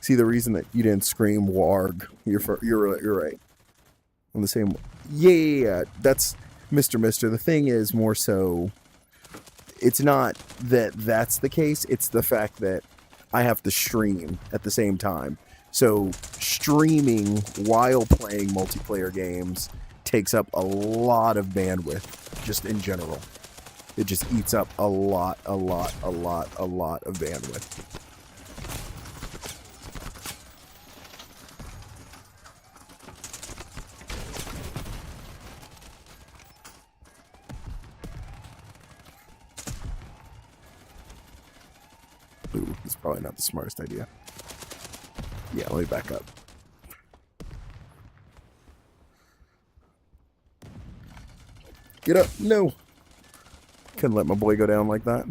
See, the reason that you didn't scream warg, you're right. On the same... Yeah, that's Mr. The thing is more so... It's not that that's the case. It's the fact that I have to stream at the same time. So streaming while playing multiplayer games takes up a lot of bandwidth, just in general. It just eats up a lot of bandwidth. Ooh, it's probably not the smartest idea. Yeah, let me back up. Get up! No! Couldn't let my boy go down like that.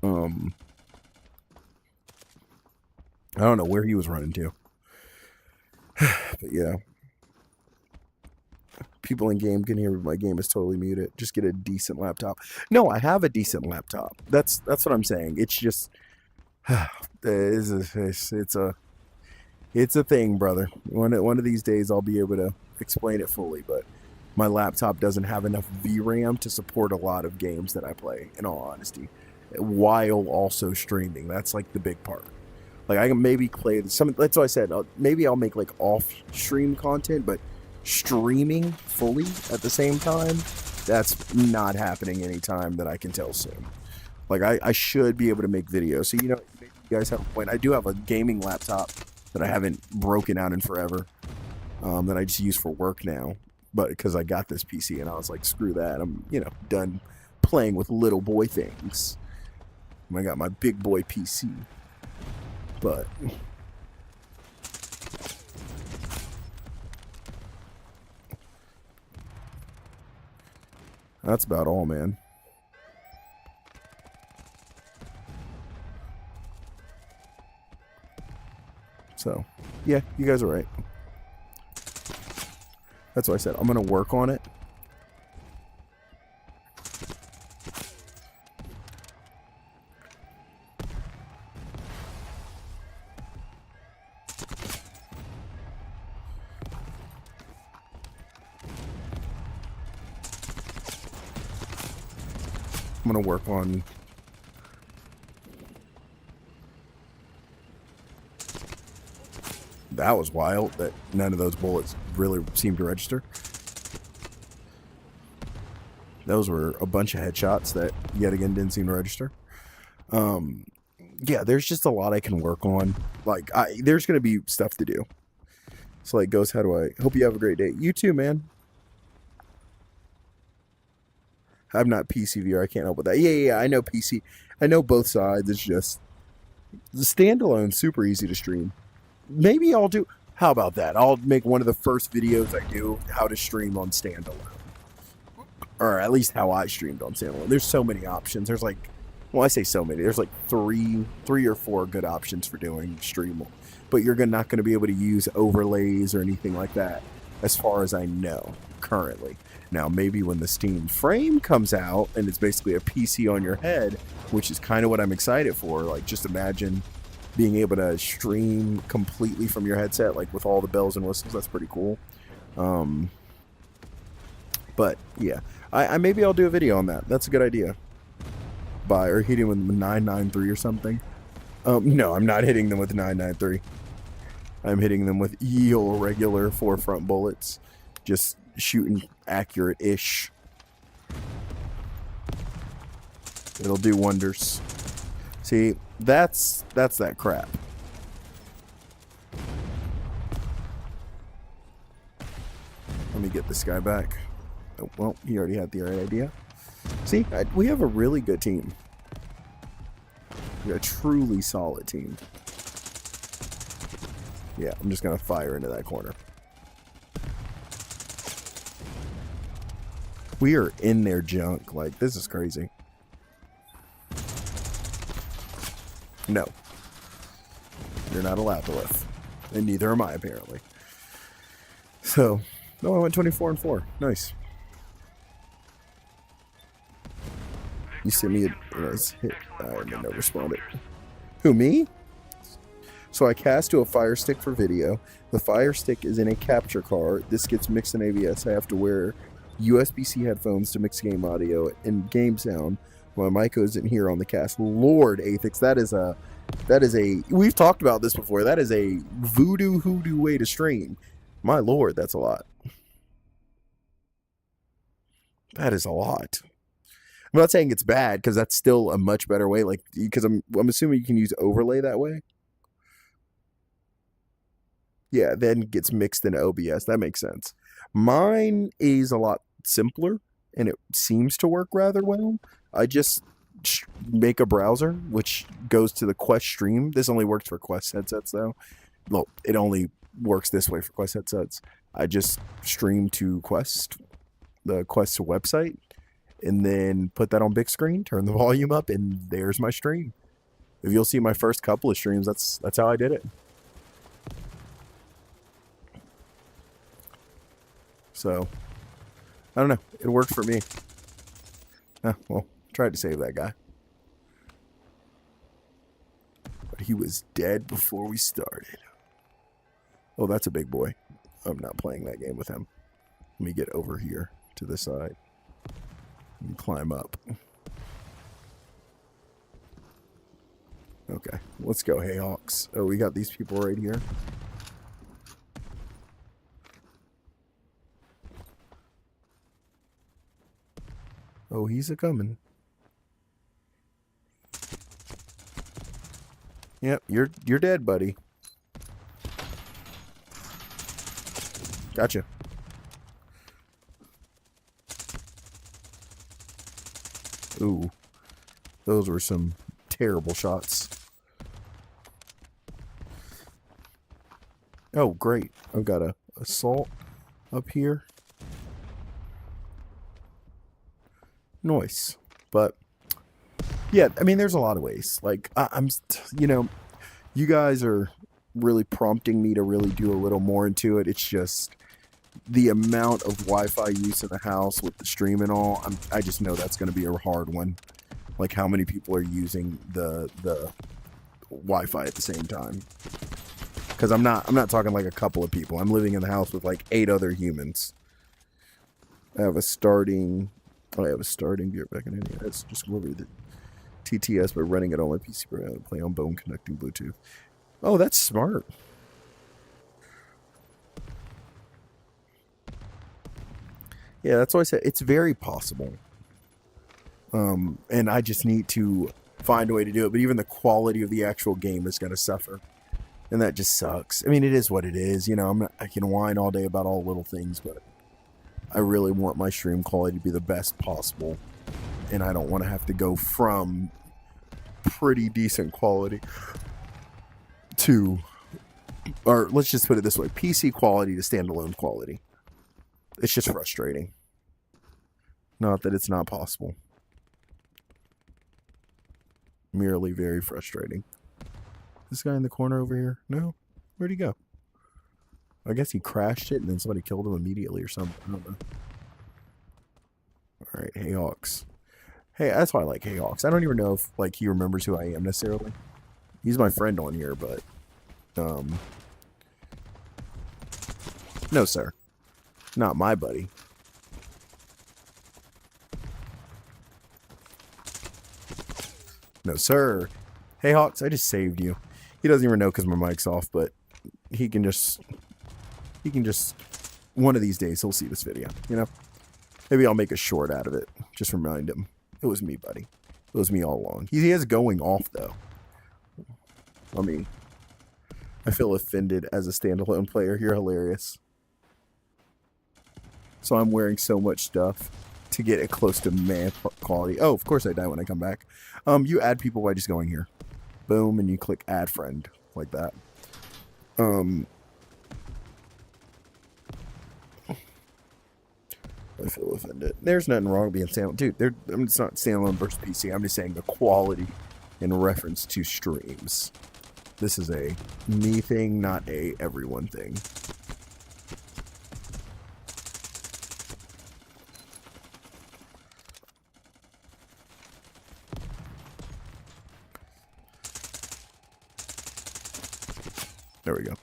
I don't know where he was running to. But yeah. People in game can hear my game is totally muted. Just get a decent laptop. No, I have a decent laptop. That's what I'm saying. It's just it's a thing, brother. One of these days I'll be able to explain it fully, but my laptop doesn't have enough VRAM to support a lot of games that I play, in all honesty, while also streaming. That's like the big part. Like I can maybe play some. That's what I said. Maybe I'll make like off-stream content, but streaming fully at the same time, that's not happening anytime that I can tell soon. Like I should be able to make videos. So you guys have a point. I do have a gaming laptop that I haven't broken out in forever, that I just use for work now. But because I got this PC and I was like, screw that. I'm, done playing with little boy things. And I got my big boy PC. But that's about all, man. So, yeah, you guys are right. That's what I said. I'm going to work on it. I'm gonna work on. That was wild. That none of those bullets really seemed to register. Those were a bunch of headshots that yet again didn't seem to register. Yeah, there's just a lot I can work on. Like, there's gonna be stuff to do. So like, Ghost, how do I hope you have a great day? You too, man. I'm not PC viewer. I can't help with that. Yeah, I know PC. I know both sides. It's just the standalone super easy to stream. Maybe I'll do. How about that? I'll make one of the first videos I do how to stream on standalone, or at least how I streamed on standalone. There's so many options. There's like, well, I say so many. There's like three or four good options for doing stream, but you're not going to be able to use overlays or anything like that, as far as I know currently. Now, maybe when the Steam Frame comes out and it's basically a PC on your head, which is kind of what I'm excited for. Like, just imagine being able to stream completely from your headset, like with all the bells and whistles. That's pretty cool. But yeah, I maybe I'll do a video on that. That's a good idea. Or hitting with 993 or something. No, I'm not hitting them with 993. I'm hitting them with regular forefront bullets. Just shooting accurate-ish. It'll do wonders. See, that's that crap. Let me get this guy back. Oh, well, he already had the right idea. See, we have a really good team. We have a truly solid team. Yeah, I'm just going to fire into that corner. We are in their junk. Like, this is crazy. No. You're not allowed to live. And neither am I, apparently. So, no, I went 24-4. Nice. You sent me a nice hit. I never responded. Who, me? So I cast to a Fire Stick for video. The Fire Stick is in a capture card. This gets mixed in ABS. I have to wear USB-C headphones to mix game audio and game sound. My mic goes in here on the cast. Lord, Athix, that is a, we've talked about this before. That is a voodoo hoodoo way to stream. My Lord, that's a lot. That is a lot. I'm not saying it's bad, because that's still a much better way. Like, because I'm assuming you can use overlay that way. Yeah, then gets mixed into OBS. That makes sense. Mine is a lot simpler, and it seems to work rather well. I just make a browser, which goes to the Quest stream. This only works for Quest headsets, though. Well, it only works this way for Quest headsets. I just stream to Quest, the Quest website, and then put that on big screen, turn the volume up, and there's my stream. If you'll see my first couple of streams, that's how I did it. So, I don't know. It worked for me. Well, tried to save that guy. But he was dead before we started. Oh, that's a big boy. I'm not playing that game with him. Let me get over here to the side and climb up. Okay, let's go, Hey Hawks. Oh, we got these people right here. Oh, he's a coming. Yep, you're dead, buddy. Gotcha. Ooh, those were some terrible shots. Oh, great. I've got a assault up here. Nice. But yeah, I mean, there's a lot of ways. Like, I'm, you know, you guys are really prompting me to really do a little more into it. It's just the amount of Wi-Fi use in the house with the stream and all. I just know that's going to be a hard one. Like, how many people are using the Wi-Fi at the same time? Because I'm not talking like a couple of people. I'm living in the house with like 8 other humans. I have a starting Oh, I have a starting gear back in India. That's just literally the TTS by running it on my PC program and play on bone connecting Bluetooth. Oh, that's smart. Yeah, that's why I said it's very possible. And I just need to find a way to do it. But even the quality of the actual game is going to suffer. And that just sucks. I mean, it is what it is. You know, I can whine all day about all little things, but I really want my stream quality to be the best possible. And I don't want to have to go from pretty decent quality to, or let's just put it this way, PC quality to standalone quality. It's just frustrating. Not that it's not possible. Merely very frustrating. This guy in the corner over here? No? Where'd he go? I guess he crashed it and then somebody killed him immediately or something. I don't know. Alright, Hey Hawks. Hey, that's why I like Hey Hawks. I don't even know if like he remembers who I am necessarily. He's my friend on here, but no sir. Not my buddy. No sir. Hey Hawks, I just saved you. He doesn't even know because my mic's off, but he can just one of these days he'll see this video, you know? Maybe I'll make a short out of it. Just remind him. It was me, buddy. It was me all along. He is going off though. I mean, I feel offended as a standalone player. You're hilarious. So I'm wearing so much stuff to get it close to man quality. Oh, of course I die when I come back. You add people by just going here. Boom, and you click add friend like that. I feel offended. There's nothing wrong with being standalone. Dude, it's not standalone versus PC. I'm just saying the quality in reference to streams. This is a me thing, not a everyone thing. There we go.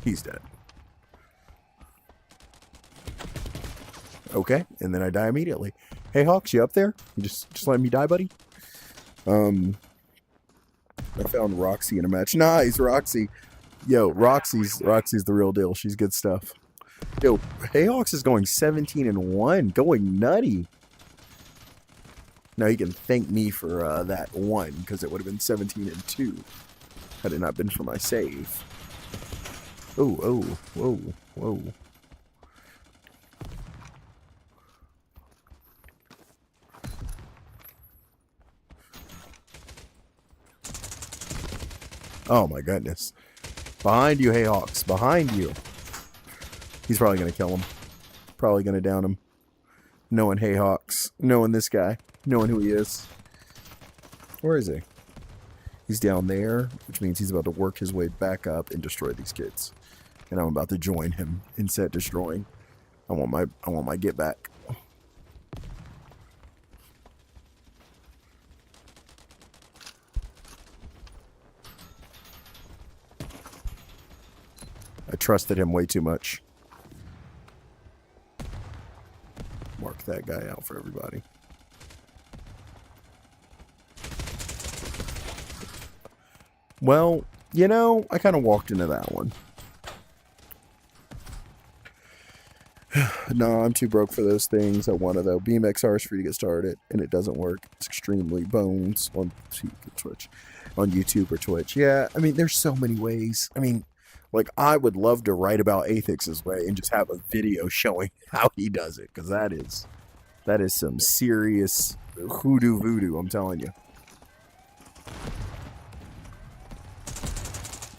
He's dead. Okay, and then I die immediately. Hey Hawks, you up there? You just let me die, buddy? I found Roxy in a match. Nice, Roxy. Yo, Roxy's the real deal. She's good stuff. Yo, Hey Hawks is going 17-1, going nutty. Now he can thank me for that one, because it would have been 17-2 had it not been for my save. Oh, whoa, whoa. Oh my goodness. Behind you, Hey Hawks. Behind you. He's probably going to kill him. Probably going to down him. Knowing Hey Hawks. Knowing this guy. Knowing who he is. Where is he? He's down there, which means he's about to work his way back up and destroy these kids. And I'm about to join him in set destroying. I want my get back. I trusted him way too much. Mark that guy out for everybody. Well, you know, I kind of walked into that one. No, I'm too broke for those things. I want to, though. Beam XR is free to get started, and it doesn't work. It's extremely bones on Twitch, on YouTube or Twitch. Yeah, I mean, there's so many ways. I mean, like, I would love to write about Athix's way and just have a video showing how he does it, because that is some serious hoodoo voodoo, I'm telling you.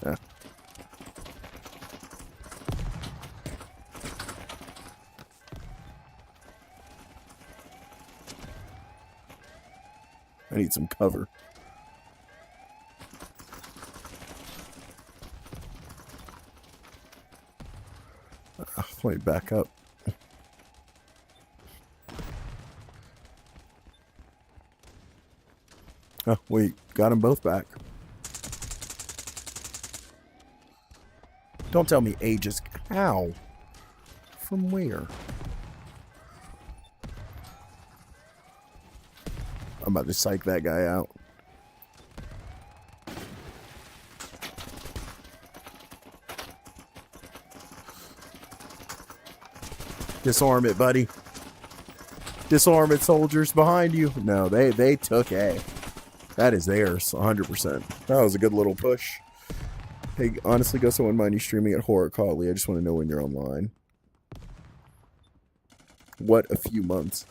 Yeah. I need some cover. Let me back up. Oh, we got them both back. Don't tell me ages. How? From where? I'm about to psych that guy out. Disarm it, buddy. Disarm it, soldiers behind you. No, they took A. That is theirs, 100%. That was a good little push. Hey, honestly, Gus, I wouldn't mind you streaming at Horror Collie. I just want to know when you're online. What, a few months?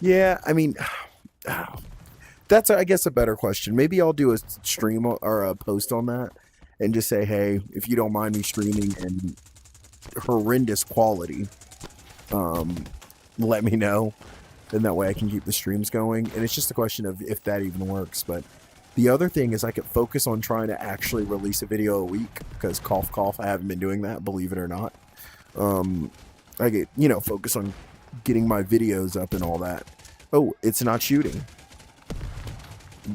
Yeah, I mean, that's, I guess, a better question. Maybe I'll do a stream or a post on that and just say, hey, if you don't mind me streaming in horrendous quality, let me know. And that way I can keep the streams going. And it's just a question of if that even works. But the other thing is I could focus on trying to actually release a video a week. Because cough, cough, I haven't been doing that, believe it or not. I get, focus on getting my videos up and all that. Oh, it's not shooting.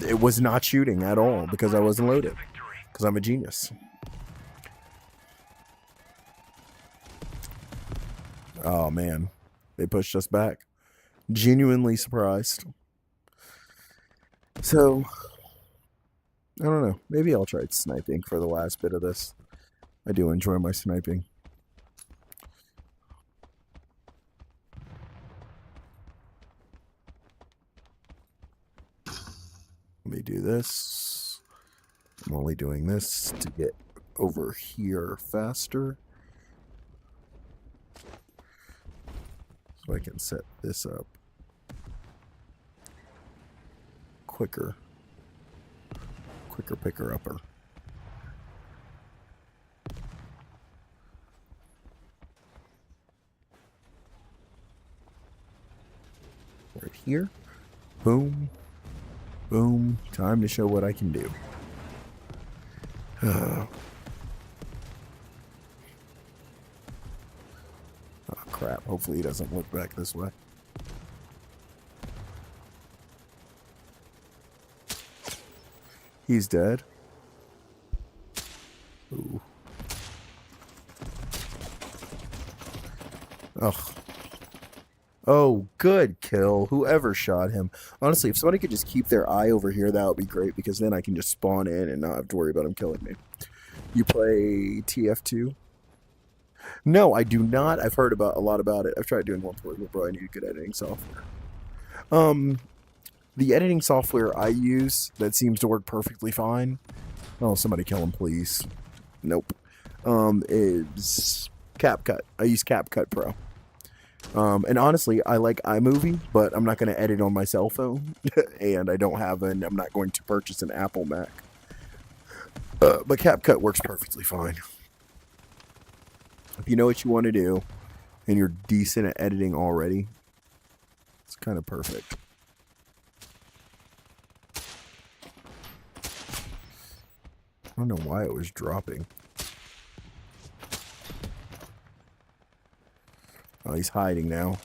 It was not shooting at all because I wasn't loaded. Because I'm a genius. Oh, man. They pushed us back. Genuinely surprised. So, I don't know. Maybe I'll try sniping for the last bit of this. I do enjoy my sniping. Let me do this. I'm only doing this to get over here faster. So I can set this up quicker. Quicker picker upper. Right here. Boom. Boom. Time to show what I can do. Oh, crap. Hopefully he doesn't look back this way. He's dead. Ooh. Ugh. Oh, good kill. Whoever shot him. Honestly, if somebody could just keep their eye over here, that would be great, because then I can just spawn in and not have to worry about him killing me. You play TF2? No, I do not. I've heard a lot about it. I've tried doing one for it, bro. I need good editing software. The editing software I use that seems to work perfectly fine. Oh, somebody kill him, please. Nope. Is CapCut. I use CapCut Pro. And honestly, I like iMovie, but I'm not going to edit on my cell phone, and I'm not going to purchase an Apple Mac. But CapCut works perfectly fine. If you know what you want to do, and you're decent at editing already, it's kind of perfect. I don't know why it was dropping. Oh, he's hiding now.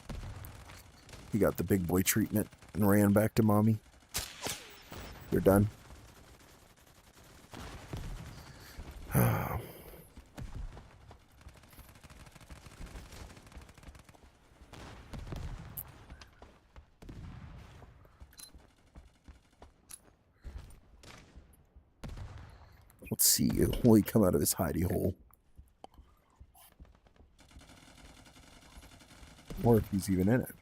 He got the big boy treatment and ran back to mommy. You're done. Let's see. Will he come out of his hidey hole? Or if he's even in it.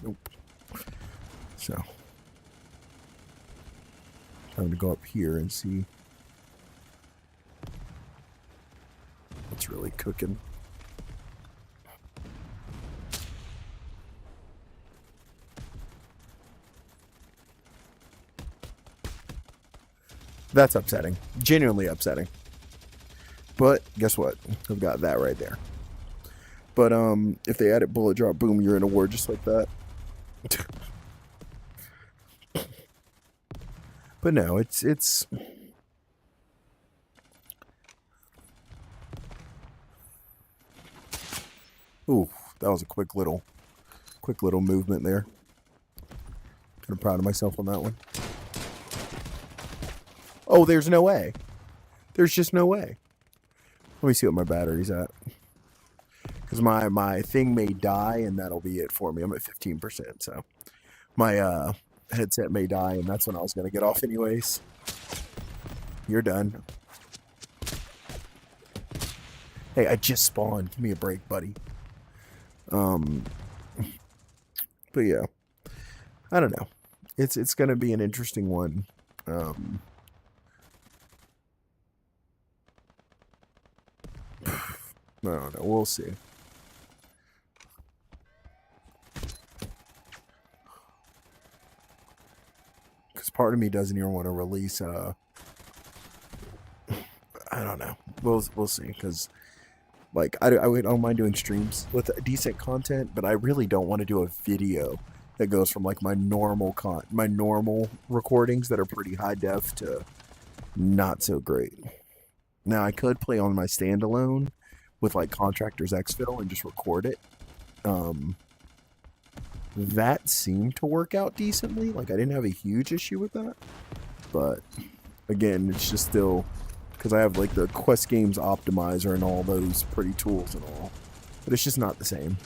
Nope. So, time to go up here and see what's really cooking. That's upsetting. Genuinely upsetting. But guess what? I've got that right there. But if they added bullet drop, boom, you're in a war just like that. But no, it's ooh, that was a quick little movement there. Kind of proud of myself on that one. Oh, there's no way. There's just no way. Let me see what my battery's at. Because my thing may die, and that'll be it for me. I'm at 15%, so My headset may die, and that's when I was gonna get off anyways. You're done. Hey, I just spawned. Give me a break, buddy. But yeah, I don't know. It's gonna be an interesting one. I don't know. We'll see. Because part of me doesn't even want to release. I don't know. We'll see. Because like I don't mind doing streams with decent content, but I really don't want to do a video that goes from like my normal recordings that are pretty high def to not so great. Now I could play on my standalone with like Contractors Exfil and just record it. That seemed to work out decently. Like I didn't have a huge issue with that. But again, it's just still because I have like the Quest Games optimizer and all those pretty tools and all. But it's just not the same.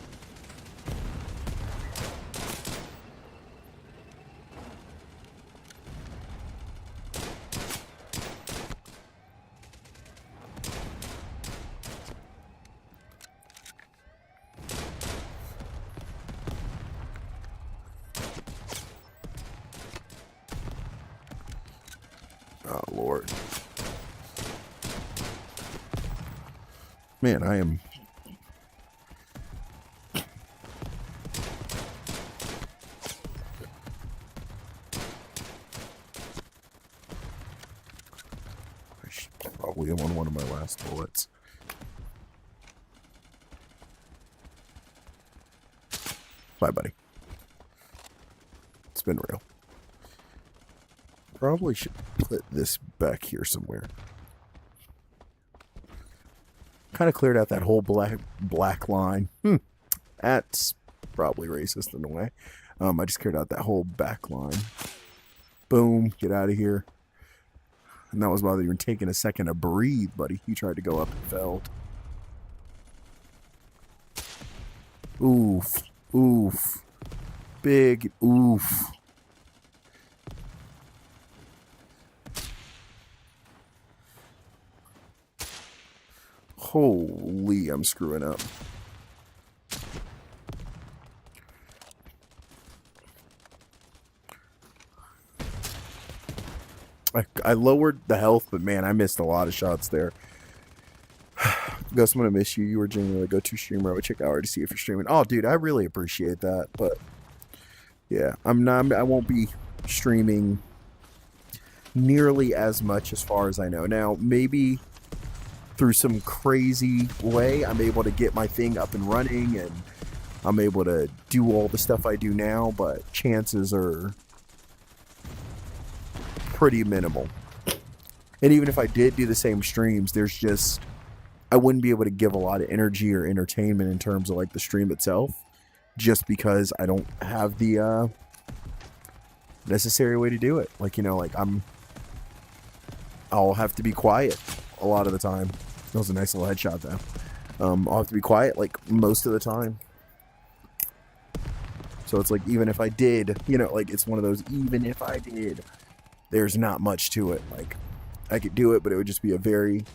Oh, Lord. Man, I am... I should probably have on one of my last bullets. Bye, buddy. It's been real. Probably should put this back here somewhere. Kind of cleared out that whole black line. That's probably racist in a way. I just cleared out that whole back line. Boom, get out of here. And that was while you were taking a second to breathe, buddy. You tried to go up and failed. Oof. Oof. Big oof. Holy, I'm screwing up. I lowered the health, but man, I missed a lot of shots there. Ghost, I'm gonna miss you. You were genuinely a go-to streamer. I would check out to see if you're streaming. Oh, dude, I really appreciate that. But yeah, I won't be streaming nearly as much as far as I know. Now, maybe through some crazy way, I'm able to get my thing up and running, and I'm able to do all the stuff I do now. But chances are pretty minimal. And even if I did do the same streams, there's just I wouldn't be able to give a lot of energy or entertainment in terms of like the stream itself, just because I don't have the necessary way to do it. Like, you know, like I'll have to be quiet a lot of the time. That was a nice little headshot though. I'll have to be quiet like most of the time. So it's like, even if I did, you know, like it's one of those, even if I did, there's not much to it. Like I could do it, but it would just be a very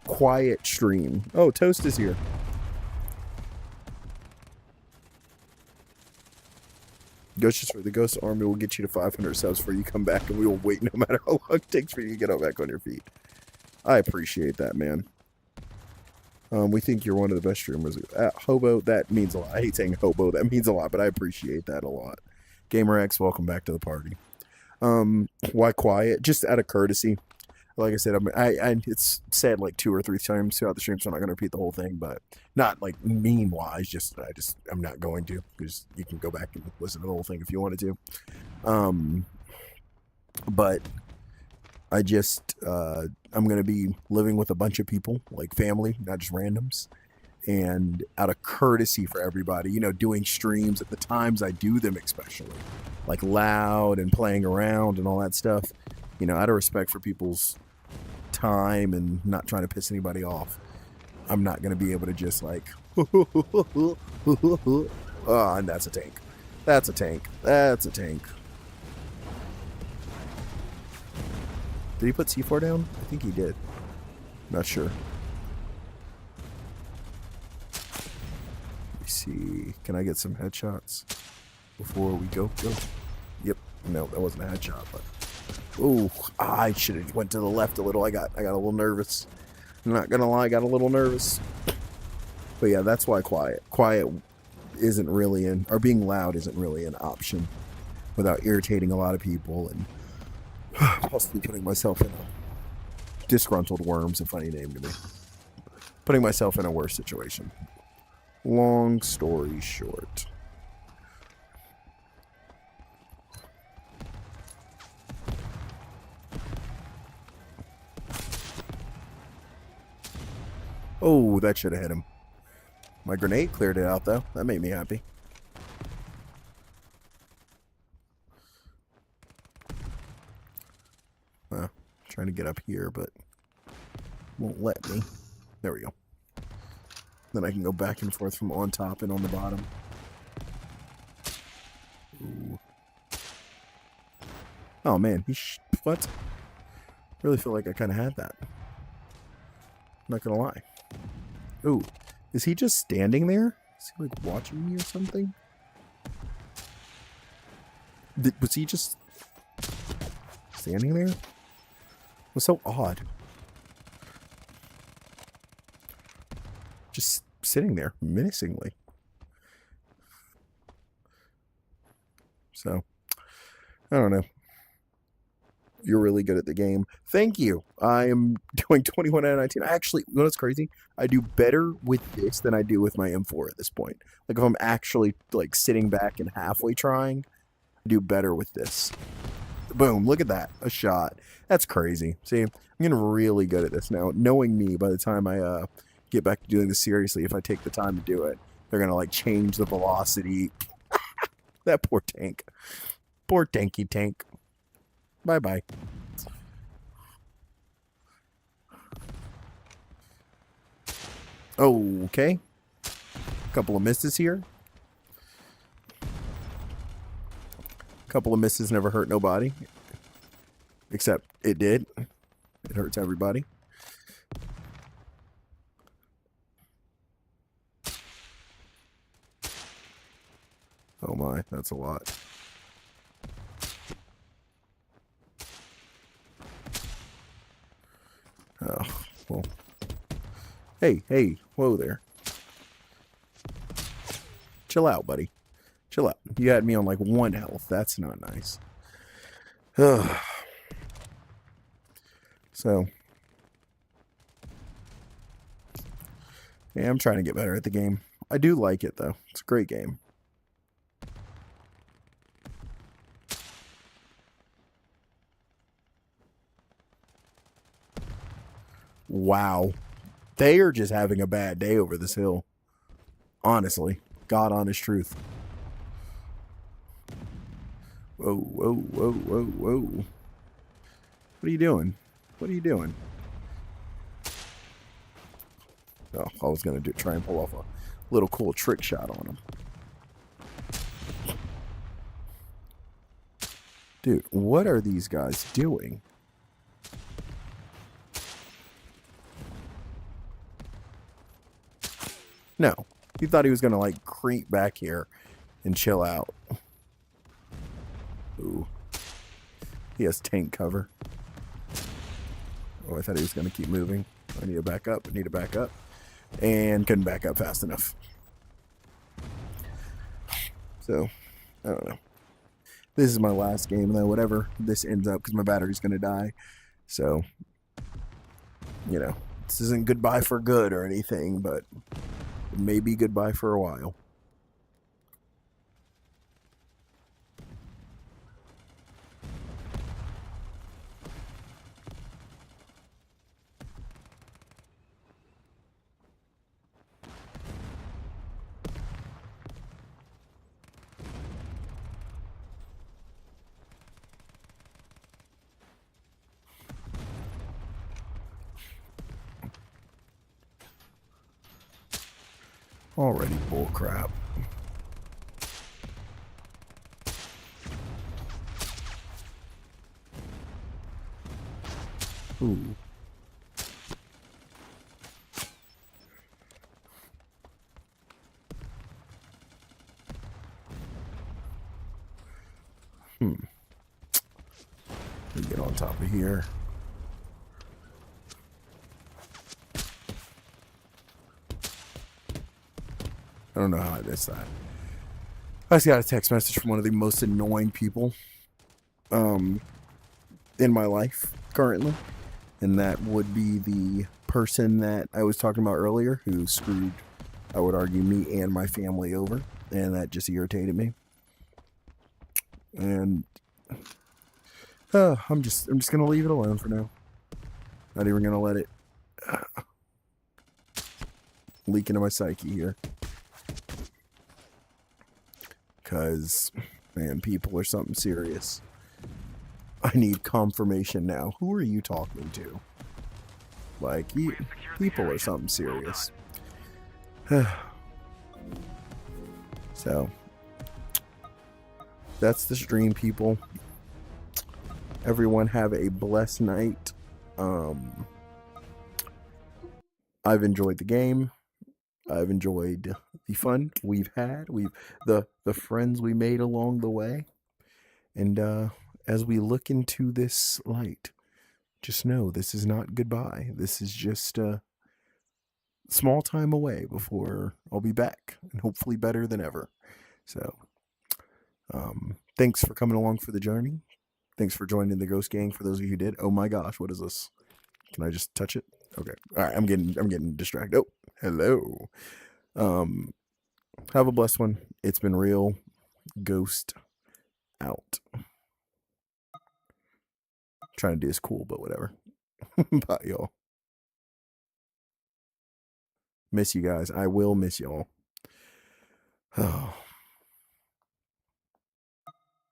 quiet stream. Oh, Toast is here. The Ghost Army will get you to 500 subs before you come back, and we will wait no matter how long it takes for you to get back on your feet. I appreciate that, man. We think you're one of the best streamers. Hobo, that means a lot. I hate saying hobo, that means a lot, but I appreciate that a lot. GamerX, welcome back to the party. Why quiet? Just out of courtesy. Like I said, it's said like 2 or 3 times throughout the stream, so I'm not going to repeat the whole thing, but not like meme-wise, I'm not going to, because you can go back and listen to the whole thing if you wanted to. But I just, I'm going to be living with a bunch of people, like family, not just randoms, and out of courtesy for everybody, you know, doing streams at the times I do them, especially, like loud and playing around and all that stuff. You know, out of respect for people's time and not trying to piss anybody off, I'm not going to be able to just like, oh, and that's a tank. That's a tank. That's a tank. Did he put C4 down? I think he did. Not sure. Let me see. Can I get some headshots before we go? Yep. No, that wasn't a headshot, but. Ooh, I should have went to the left a little. I got a little nervous. I'm not gonna lie, I got a little nervous. But yeah, that's why quiet isn't really or being loud isn't really an option without irritating a lot of people and possibly putting myself in a disgruntled worm's a funny name to me. Putting myself in a worse situation. Long story short. Oh, that should have hit him. My grenade cleared it out, though. That made me happy. Trying to get up here, but won't let me. There we go. Then I can go back and forth from on top and on the bottom. Ooh. Oh, man. What? I really feel like I kind of had that. I'm not going to lie. Ooh. Is he just standing there? Is he, like, watching me or something? Was he just standing there? It was so odd. Just sitting there, menacingly. So, I don't know. You're really good at the game. Thank you. I am doing 21 out of 19. Actually, you know what's crazy? I do better with this than I do with my M4 at this point. Like, if I'm actually, like, sitting back and halfway trying, I do better with this. Boom, look at that. A shot. That's crazy. See, I'm getting really good at this now. Knowing me, by the time I get back to doing this seriously, if I take the time to do it, they're going to, like, change the velocity. That poor tank. Poor tanky tank. Bye-bye. Okay. Couple of misses here. Couple of misses never hurt nobody. Except it did. It hurts everybody. Oh my, that's a lot. Oh, well. Hey, whoa there. Chill out, buddy. Chill out. You had me on like 1 health. That's not nice. So. Yeah, I'm trying to get better at the game. I do like it, though. It's a great game. Wow. They are just having a bad day over this hill. Honestly. God honest truth. Whoa, whoa, whoa, whoa, whoa. What are you doing? What are you doing? Oh, I was going to try and pull off a little cool trick shot on him. Dude, what are these guys doing? No. He thought he was going to, like, creep back here and chill out. Ooh. He has tank cover. Oh, I thought he was going to keep moving. I need to back up. I need to back up. And couldn't back up fast enough. So, I don't know. This is my last game, though. Whatever this ends up, because my battery's going to die. So, you know, this isn't goodbye for good or anything, but maybe goodbye for a while. Already bullcrap. Ooh. Let me get on top of here. I don't know how I missed that. I just got a text message from one of the most annoying people in my life currently. And that would be the person that I was talking about earlier who screwed, I would argue, me and my family over. And that just irritated me. And I'm just gonna leave it alone for now. Not even gonna let it leak into my psyche here. Because, man, people are something serious. I need confirmation now. Who are you talking to? Like, people are something serious. So, that's the stream, people. Everyone have a blessed night. I've enjoyed the game. I've enjoyed the fun we've had. The friends we made along the way. And as we look into this light, just know this is not goodbye. This is just a small time away before I'll be back, and hopefully better than ever. So, thanks for coming along for the journey. Thanks for joining the Ghost Gang. For those of you who did, oh my gosh, what is this? Can I just touch it? Okay. All right, I'm getting distracted. Oh, hello. Have a blessed one. It's been real. Ghost out. Trying to do this cool, but whatever. Bye, y'all. Miss you guys. I will miss y'all. Oh.